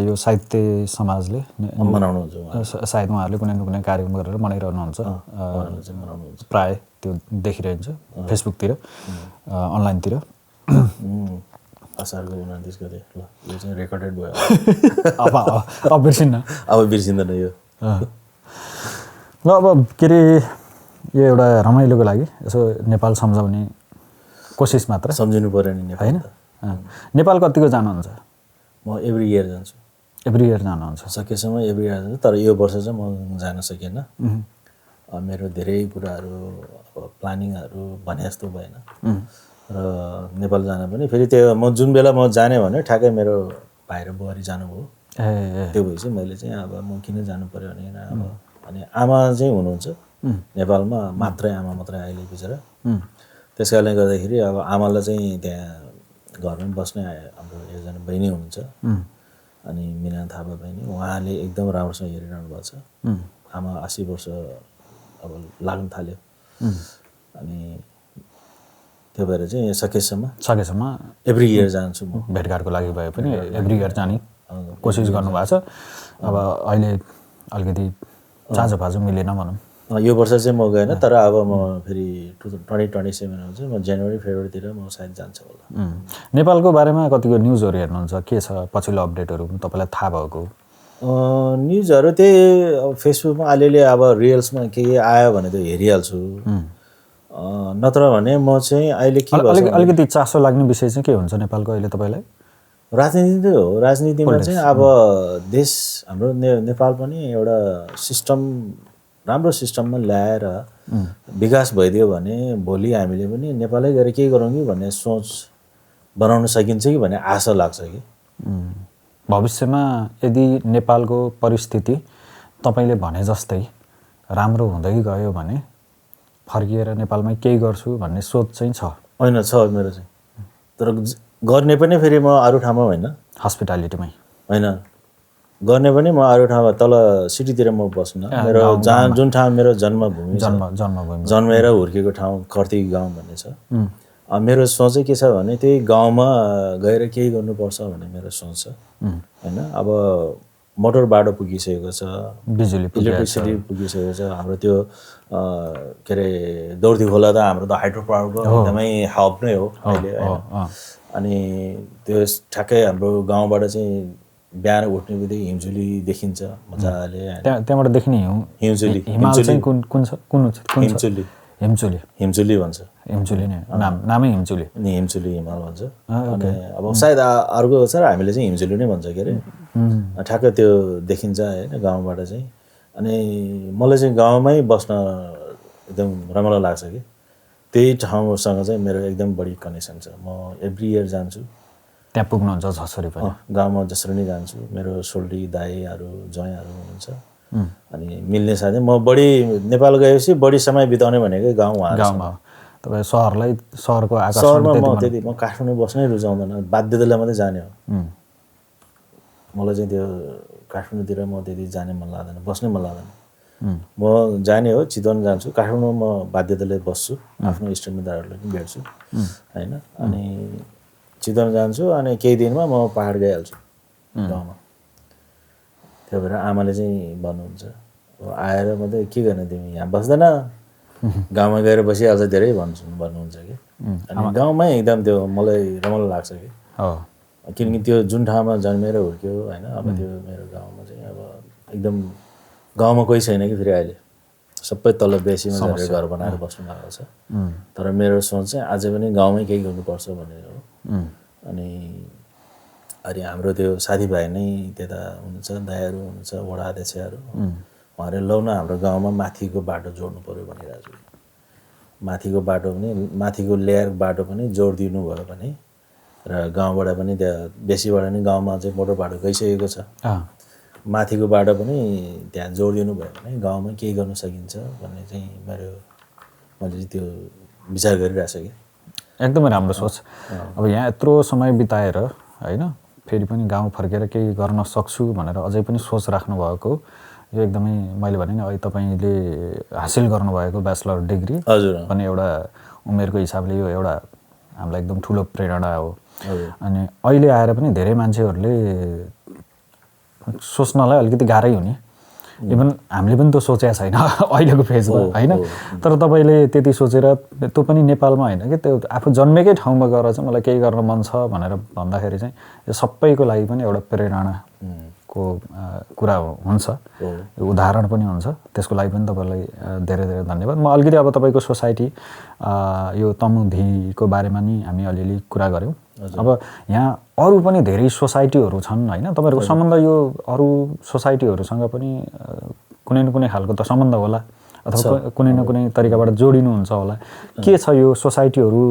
यो साहित्य समाजले मनाउनुहुन्छ सायद उहाँहरूले कुनै न कुनै कार्यक्रम गरेर मनाइरहनुहुन्छ प्राय त्यो देखिरहन्छ फेसबुकतिर अनलाइनतिर असारको 29 गते ल यो चाहिँ रेकर्डेड भयो अब बिर्सिन्न बिर्सिँदैन यो ल अब के अरे यो एउटा रमाइलोको लागि यसो नेपाल सम्झाउने कोसिस मात्र सम्झिनु पर्यो नि होइन नेपाल कतिको जानुहुन्छ म एभ्री इयर जान्छु एभ्री इयर जानुहुन्छ सकेसम्म एभ्री इयर जान्छु तर यो वर्ष चाहिँ म जान सकिनँ मेरो धेरै कुराहरू अब प्लानिङहरू भने जस्तो भएन र नेपाल जान पनि फेरि त्यो म जुन बेला म जाने भने ठ्याक्कै मेरो भाइ र बुहारी जानुभयो त्यो भएपछि मैले चाहिँ अब म किन जानु पर्यो भने अब अनि आमा चाहिँ हुनुहुन्छ नेपालमा मात्रै आमा मात्रै अहिले बिचरा त्यस कारणले गर्दाखेरि अब आमालाई चाहिँ त्यहाँ घरमै बस्ने हाम्रो एकजना बहिनी हुनुहुन्छ अनि मिना थापा बहिनी, उहाँले एकदम राम्रोसँग हेरिरहनु भएको छ। आमा 80 वर्ष अब लाग्न थाल्यो अनि त्यो भएर चाहिँ सकेसम्म एभ्री इयर जान्छु म। भेटघाटको लागि भए पनि एभ्री इयर जाने कोसिस गर्नुभएको छ। अब अहिले अलिकति चाँजो मिलेन भनौँ। यो वर्ष चाहिँ म गएन, तर अब म फेरि 2027 हुन्छ, म जनवरी फेब्रुअरीतिर म सायद जान्छ होला। नेपालको बारेमा कतिको न्युजहरू हेर्नुहुन्छ, के छ पछिल्लो अपडेटहरू तपाईँलाई थाहा भएको? न्युजहरू त्यही अब फेसबुकमा अलिअलि अब रिल्समा के आयो भने त हेरिहाल्छु, नत्र भने म चाहिँ अहिले के अलिकति चासो लाग्ने विषय चाहिँ के हुन्छ नेपालको अहिले तपाईँलाई? राजनीति हो। राजनीतिमा चाहिँ अब देश हाम्रो नेपाल पनि एउटा राम्रो सिस्टममा ल्याएर विकास भइदियो भने भोलि हामीले पनि नेपालै गएर केही गरौँ कि भन्ने सोच बनाउन सकिन्छ कि भन्ने आशा लाग्छ कि। भविष्यमा यदि नेपालको परिस्थिति तपाईँले भने जस्तै राम्रो हुँदै गयो भने फर्किएर नेपालमै केही गर्छु भन्ने सोच चाहिँ छ? होइन, छ मेरो चाहिँ, तर गर्ने पनि फेरि म अरू ठाउँमा होइन, हस्पिटालिटीमै होइन, गर्ने पनि म अरू ठाउँमा तल सिटीतिर म बस्न। मेरो जुन ठाउँ मेरो जन्मभूमि जन्मेर हुर्केको ठाउँ कर्ती गाउँ भन्ने छ। मेरो सोच चाहिँ के छ भने त्यही गाउँमा गएर केही गर्नुपर्छ भन्ने मेरो सोच छ होइन। अब मोटर बाटो पुगिसकेको छ, इलेक्ट्रिसिटी पुगिसकेको छ, हाम्रो त्यो के अरे दौर्ती खोला त हाम्रो त हाइड्रो पावरको एकदमै हब नै हो अहिले होइन। अनि त्यो ठ्याक्कै हाम्रो गाउँबाट चाहिँ बिहान उठ्ने बित्तिकै हिमजुली देखिन्छ मजाले। त्यहाँबाट देख्ने हिमजुली हिमजुली भन्छ, हिमजुली नै नामै हिमजुली नि, हिमजुली हिमाल भन्छ। अनि अब सायद अर्को छ, हामीले चाहिँ हिमजुली नै भन्छ के अरे। ठ्याक्कै त्यो देखिन्छ होइन गाउँबाट चाहिँ। अनि मलाई चाहिँ गाउँमै बस्न एकदम रमाइलो लाग्छ कि त्यही ठाउँसँग चाहिँ मेरो एकदम बढी कनेक्सन छ। म एभ्री इयर जान्छु त्यहाँ पुग्नुहुन्छ जसरी पनि, गाउँमा जसरी नै जान्छु। मेरो सोल्टी दाईहरू ज्वाइँहरू हुनुहुन्छ अनि मिल्ने साथै म बढी नेपाल गएपछि बढी समय बिताउने भनेकै गाउँमा। तपाईँ सहरको सहरमा म काठमाडौँ बस्नै रुचाउँदैन, बाध्यताले मात्रै जाने हो। मलाई चाहिँ त्यो काठमाडौँतिर म त्यति जाने मन लाग्दैन, बस्नै मन लाग्दैन। म जाने हो चितवन जान्छु, काठमाडौँमा म बाध्यताले बस्छु, आफ्नो इष्टमित्रहरूलाई पनि भेट्छु होइन। अनि चितवन जान्छु अनि केही दिनमा म पहाड गइहाल्छु गाउँमा। त्यही भएर आमाले चाहिँ भन्नुहुन्छ अब आएर मात्रै के गर्ने तिमी, यहाँ बस्दैन, गाउँमा गएर बसिहाल्छ धेरै भन्नुहुन्छ कि। अनि गाउँमै एकदम त्यो मलाई रमाइलो लाग्छ कि, किनकि त्यो जुन ठाउँमा जन्मेर हुर्क्यो होइन। अब त्यो मेरो गाउँमा चाहिँ अब एकदम गाउँमा कोही छैन कि फेरि अहिले सबै तल बेसीमा झरेर घर बनाएर बस्नु भएको छ। तर मेरो सोच चाहिँ अझै पनि गाउँमै केही गर्नुपर्छ भनेर हो। अनि हाम्रो त्यो साथीभाइ नै त्यता हुनुहुन्छ, दाइहरू हुनुहुन्छ, वडा अध्यक्षहरू, उहाँहरूले लौ न हाम्रो गाउँमा माथिको बाटो जोड्नु पऱ्यो भनिरहेको छु। माथिको बाटो पनि, माथिको लेयर बाटो पनि जोडिदिनु भयो भने र गाउँबाट पनि त्यहाँ बेसीबाट नै गाउँमा चाहिँ मोटर बाटो गइसकेको छ, माथिको बाटो पनि त्यहाँ जोडिदिनु भयो भने गाउँमा केही गर्न सकिन्छ भन्ने चाहिँ मैले चाहिँ त्यो विचार गरिरहेको छु कि। एकदमै राम्रो सोच। अब यहाँ यत्रो समय बिताएर होइन फेरि पनि गाउँ फर्केर केही गर्न सक्छु भनेर अझै पनि सोच राख्नुभएको यो एकदमै मैले भने नि अहिले तपाईँले हासिल गर्नुभएको ब्याचलर डिग्री पनि एउटा उमेरको हिसाबले यो एउटा हामीलाई एकदम ठुलो प्रेरणा हो। अनि अहिले आएर पनि धेरै मान्छेहरूले सोच्नलाई अलिकति गाह्रै हुने, इभन हामीले पनि त सोचेको छैन अहिलेको फेजमा होइन। तर तपाईँले त्यति सोचेर त्यो पनि नेपालमा होइन कि त्यो आफू जन्मेकै ठाउँमा गएर चाहिँ मलाई केही गर्न मन छ भनेर भन्दाखेरि चाहिँ यो सबैको लागि पनि एउटा प्रेरणाको कुरा हुन्छ, उदाहरण पनि हुन्छ। त्यसको लागि पनि तपाईँलाई धेरै धेरै धन्यवाद। म अलिकति अब तपाईँको सोसाइटी यो तमुधीको बारेमा नि हामी अलिअलि कुरा गऱ्यौँ। अब यहाँ अरू पनि धेरै सोसाइटीहरू छन् होइन, तपाईँहरूको सम्बन्ध यो अरू सोसाइटीहरूसँग पनि कुनै न कुनै खालको त सम्बन्ध होला अथवा कुनै न कुनै तरिकाबाट जोडिनुहुन्छ होला। के छ यो सोसाइटीहरू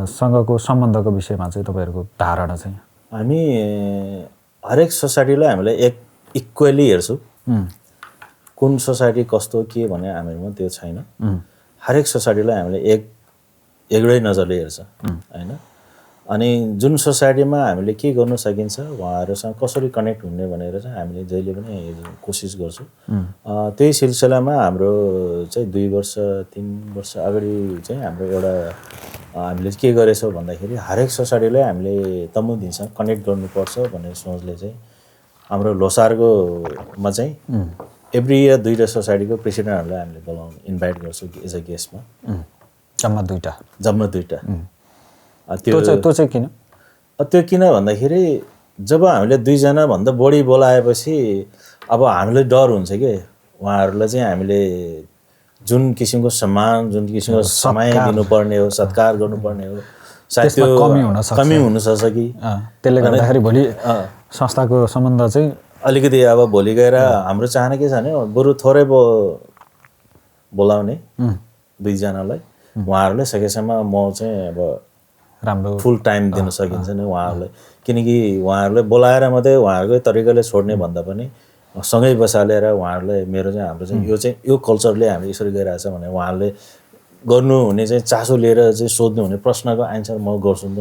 सँगको सम्बन्धको विषयमा चाहिँ तपाईँहरूको धारणा चाहिँ? हामी हरेक सोसाइटीलाई हामीले इक्वेली हेर्छौँ। कुन सोसाइटी कस्तो के भन्ने हामीहरूमा त्यो छैन। हरेक सोसाइटीलाई हामीले एउटै नजरले हेर्छ होइन। अनि जुन सोसाइटीमा हामीले के गर्न सकिन्छ उहाँहरूसँग कसरी कनेक्ट हुने भनेर चाहिँ हामीले जहिले पनि कोसिस गर्छौँ। त्यही सिलसिलामा हाम्रो चाहिँ 2 वर्ष 3 वर्ष अगाडि चाहिँ हाम्रो एउटा हामीले के गरेछौँ भन्दाखेरि हरेक सोसाइटीलाई हामीले तमुदिनसँग कनेक्ट गर्नुपर्छ भन्ने सोचले चाहिँ हाम्रो लोसारकोमा चाहिँ एभ्री इयर 2टा सोसाइटीको प्रेसिडेन्टहरूलाई हामीले बोलाउनु इन्भाइट गर्छौँ एज अ गेस्टमा। जम्मा 2टा। त्यो चाहिँ किन? त्यो किन भन्दाखेरि जब हामीले 2जना भन्दा बढी बोलाएपछि अब हामीलाई डर हुन्छ कि उहाँहरूलाई चाहिँ हामीले जुन किसिमको सम्मान जुन किसिमको समय दिनुपर्ने हो सत्कार गर्नुपर्ने हो सायद त्यो कमी हुनसक्छ कि त्यसले गर्दाखेरि भोलि संस्थाको सम्बन्ध चाहिँ अलिकति अब भोलि गएर हाम्रो चाहना के छ भने बरु थोरै बोलाउने 2जनालाई उहाँहरूलाई सकेसम्म म चाहिँ अब राम्रो फुल टाइम दिन सकिन्छ नि उहाँहरूलाई। किनकि उहाँहरूलाई बोलाएर मात्रै उहाँहरूकै तरिकाले छोड्ने भन्दा पनि सँगै बसालेर उहाँहरूलाई मेरो चाहिँ हाम्रो चाहिँ यो कल्चरले हामीले यसरी गइरहेछ भने उहाँहरूले गर्नुहुने चाहिँ चासो लिएर चाहिँ सोध्नुहुने प्रश्नको एन्सर म गर्छु नि त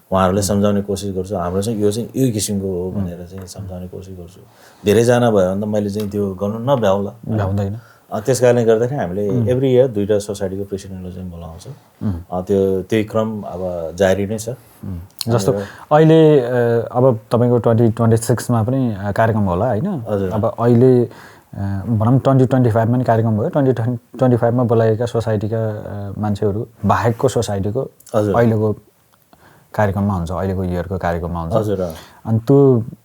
उहाँहरूलाई सम्झाउने कोसिस गर्छु। हाम्रो चाहिँ यो किसिमको हो भनेर चाहिँ सम्झाउने कोसिस गर्छु। धेरैजना भयो भने त मैले चाहिँ त्यो गर्नु भ्याउँदैन। त्यस कारणले गर्दाखेरि हामीले एभ्री इयर 2टा सोसाइटीको प्रेसिडेन्टलाई चाहिँ बोलाउँछौँ। त्यही क्रम अब जारी नै छ। जस्तो अहिले अब तपाईँको 2026मा पनि कार्यक्रम होला होइन। अब अहिले भनौँ 2025मा पनि कार्यक्रम भयो। 2025मा बोलाएका सोसाइटीका मान्छेहरू बाहेकको सोसाइटीको अहिलेको कार्यक्रममा हुन्छ, अहिलेको इयरको कार्यक्रममा हुन्छ। अनि त्यो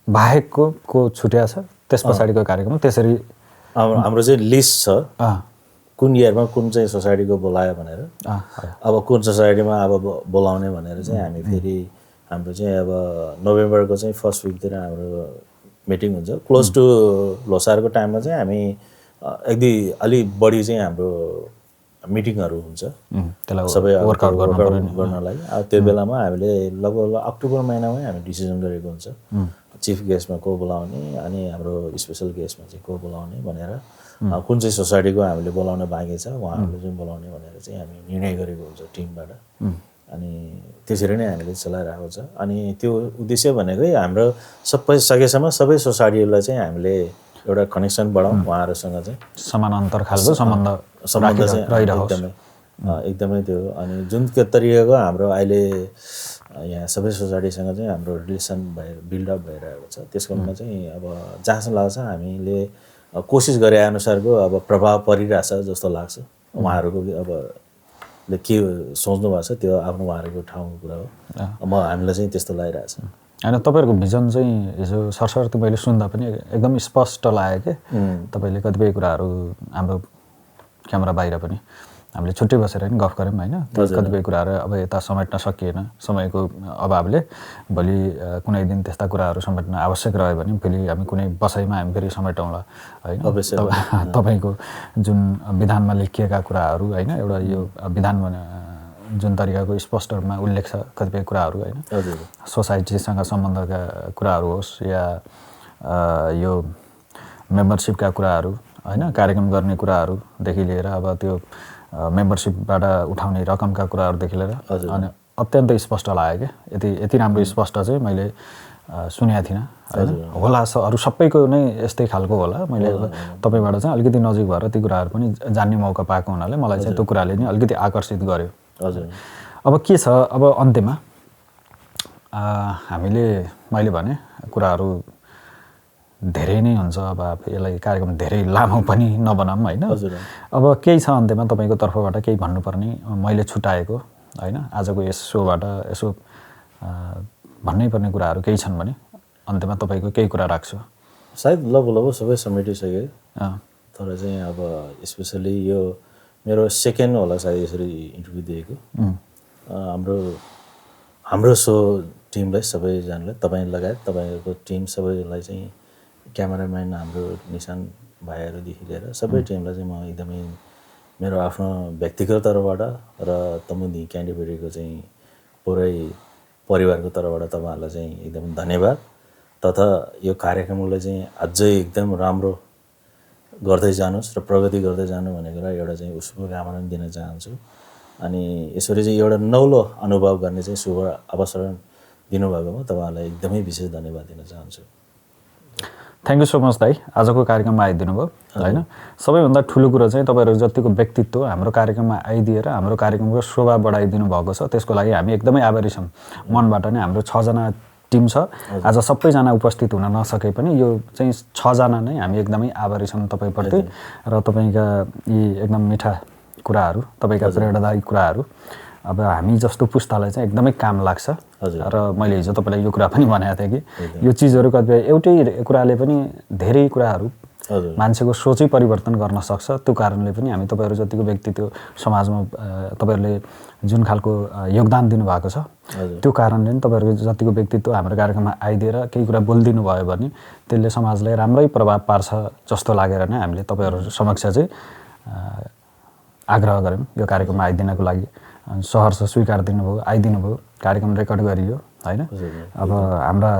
बाहेकको छुट्या छ त्यस पछाडिको कार्यक्रम त्यसरी हाम्रो चाहिँ लिस्ट छ कुन इयरमा कुन चाहिँ सोसाइटीको बोलायो भनेर। अब कुन सोसाइटीमा अब बोलाउने भनेर चाहिँ हामी फेरि हाम्रो चाहिँ अब नोभेम्बरको चाहिँ फर्स्ट विकतिर हाम्रो मिटिङ हुन्छ। क्लोज टु लोसारको टाइममा चाहिँ हामी अलि बढी चाहिँ हाम्रो मिटिङहरू हुन्छ सबै वर्कआउट गर्नलाई। अब त्यो बेलामा हामीले लगभग अक्टोबर महिनामै हामी डिसिजन गरेको हुन्छ चिफ गेस्टमा को बोलाउने अनि हाम्रो स्पेसल गेस्टमा चाहिँ को बोलाउने भनेर कुन चाहिँ सोसाइटीको हामीले बोलाउन बाँकी छ उहाँहरूले चाहिँ बोलाउने भनेर चाहिँ हामी निर्णय गरेको हुन्छ टिमबाट। अनि त्यसरी नै हामीले चलाइरहेको छ। अनि त्यो उद्देश्य भनेकै हाम्रो सकेसम्म सबै सोसाइटीहरूलाई चाहिँ हामीले एउटा कनेक्सन बढाउँ उहाँहरूसँग चाहिँ समानान्तर खालको सम्बन्ध चाहिँ एकदमै त्यो। अनि जुन तरिकाको हाम्रो अहिले यहाँ सबै सोसाइटीसँग चाहिँ हाम्रो रिलेसन बिल्डअप भइरहेको छ त्यसकोमा चाहिँ अब जहाँसम्म लाग्छ हामीले कोसिस गरे अनुसारको अब प्रभाव परिरहेछ जस्तो लाग्छ। उहाँहरूको अब के सोच्नु भएको छ त्यो आफ्नो उहाँहरूको ठाउँको कुरा हो। हामीलाई चाहिँ त्यस्तो लागिरहेछ। होइन तपाईँहरूको भिजन चाहिँ हिजो सरसर्ती मैले सुन्दा पनि एकदम स्पष्ट लाग्यो कि तपाईँले कतिपय कुराहरू हाम्रो क्यामेरा बाहिर पनि हामीले छुट्टै बसेर पनि गफ गऱ्यौँ होइन। कतिपय कुराहरू अब यता समेट्न सकिएन समयको अभावले। भोलि कुनै दिन त्यस्ता कुराहरू समेट्न आवश्यक रह्यो भने फेरि हामी कुनै बसाइमा हामी फेरि समेटौँला होइन। तपाईँको जुन विधानमा लेखिएका कुराहरू होइन एउटा यो विधानमा जुन तरिकाको स्पष्ट रूपमा उल्लेख छ कतिपय कुराहरू होइन सोसाइटीसँग सम्बन्धका कुराहरू होस् या यो मेम्बरसिपका कुराहरू होइन कार्यक्रम गर्ने कुराहरूदेखि लिएर अब त्यो मेम्बरसिपबाट उठाउने रकमका कुराहरूदेखि लिएर अनि अत्यन्तै स्पष्ट लाग्यो क्या। यति राम्रो स्पष्ट चाहिँ मैले सुनेको थिइनँ होइन। होला अरू सबैको नै यस्तै खालको होला। मैले तपाईँबाट चाहिँ अलिकति नजिक भएर ती कुराहरू पनि जान्ने मौका पाएको हुनाले मलाई चाहिँ त्यो कुराले नि अलिकति आकर्षित गर्यो। अब के छ अब अन्त्यमा हामीले मैले भने कुराहरू धेरै नै हुन्छ। अब यसलाई कार्यक्रम धेरै लामो पनि नबनाऊँ होइन। अब केही छ अन्त्यमा तपाईँको तर्फबाट केही भन्नुपर्ने मैले छुट्याएको होइन आजको यस सोबाट यसो भन्नै पर्ने कुराहरू केही छन् भने अन्त्यमा तपाईँको केही कुरा राख्छु। सायद लगभग सबै समेटिसक्यो तर चाहिँ अब स्पेसली यो मेरो सेकेन्ड होला सायद यसरी इन्टरभ्यू दिएको। हाम्रो सो टिमलाई सबैजनालाई तपाईँ लगायत तपाईँहरूको टिम सबैलाई चाहिँ क्यामेराम्यान हाम्रो निशान भाइहरूदेखि लिएर सबै टिमलाई चाहिँ म एकदमै मेरो आफ्नो व्यक्तिगत तर्फबाट र तमुदी क्यान्डिडेटको चाहिँ पुरै परिवारको तर्फबाट तपाईँहरूलाई चाहिँ एकदम धन्यवाद तथा यो कार्यक्रमलाई चाहिँ अझै एकदम राम्रो गर्दै जानुहोस् र प्रगति गर्दै जानु भनेर एउटा चाहिँ शुभकामना दिन चाहन्छु। अनि यसरी चाहिँ एउटा नौलो अनुभव गर्ने चाहिँ शुभ अवसर दिनुभएकोमा तपाईँहरूलाई एकदमै विशेष धन्यवाद दिन चाहन्छु। थ्याङ्क यू सो मच दाइ, आजको कार्यक्रममा आइदिनु भयो होइन। सबैभन्दा ठुलो कुरो चाहिँ तपाईँहरू जतिको व्यक्तित्व हाम्रो कार्यक्रममा आइदिएर हाम्रो कार्यक्रमको शोभा बढाइदिनु भएको छ, त्यसको लागि हामी एकदमै आभारी छौँ मनबाट नै। हाम्रो 6 जना टिम छ, आज सबैजना उपस्थित हुन नसके पनि यो चाहिँ 6 जना नै हामी एकदमै आभारी छौँ तपाईँप्रति। र तपाईँका यी एकदम मिठा कुराहरू, तपाईँका प्रेरणादायी कुराहरू अब हामी जस्तो पुस्तालाई चाहिँ एकदमै काम लाग्छ। र मैले हिजो तपाईँलाई यो कुरा पनि भनेको थिएँ कि यो चिजहरू कतिपय एउटै कुराले पनि धेरै कुराहरू मान्छेको सोचै परिवर्तन गर्न सक्छ। त्यो कारणले पनि हामी तपाईँहरू जतिको व्यक्तित्व समाजमा तपाईँहरूले जुन खालको योगदान दिनुभएको छ त्यो कारणले पनि तपाईँहरूको जतिको व्यक्तित्व हाम्रो कार्यक्रममा आइदिएर केही कुरा बोलिदिनु भयो भने त्यसले समाजलाई राम्रै प्रभाव पार्छ जस्तो लागेर नै हामीले तपाईँहरू समक्ष चाहिँ आग्रह गऱ्यौँ यो कार्यक्रममा आइदिनको लागि। सहर्ष स्वीकार दिनुभयो, आइदिनु भयो, कार्यक्रम रेकर्ड गरियो होइन। अब हाम्रा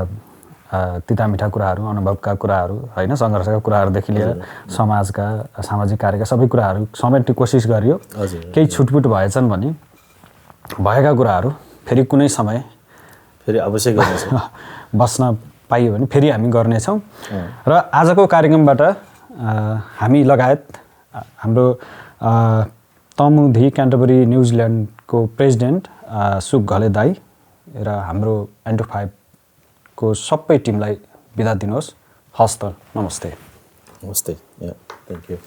तिता मिठा कुराहरू, अनुभवका कुराहरू होइन, सङ्घर्षका कुराहरूदेखि लिएर समाजका सामाजिक कार्यका सबै कुराहरू समेट्ने कोसिस गरियो। केही छुटपुट भएछन् भने भएका कुराहरू फेरि कुनै समय फेरि अवश्य गर्नेछौँ, बस्न पाइयो भने फेरि हामी गर्नेछौँ। र आजको कार्यक्रमबाट हामी लगायत हाम्रो तमुधी क्यान्टरबरी न्युजिल्यान्डको प्रेसिडेन्ट सुक घले दाई र हाम्रो N25 को सबै टिमलाई बिदा दिनुहोस्। हस्त, नमस्ते। नमस्ते, थ्याङ्क यू।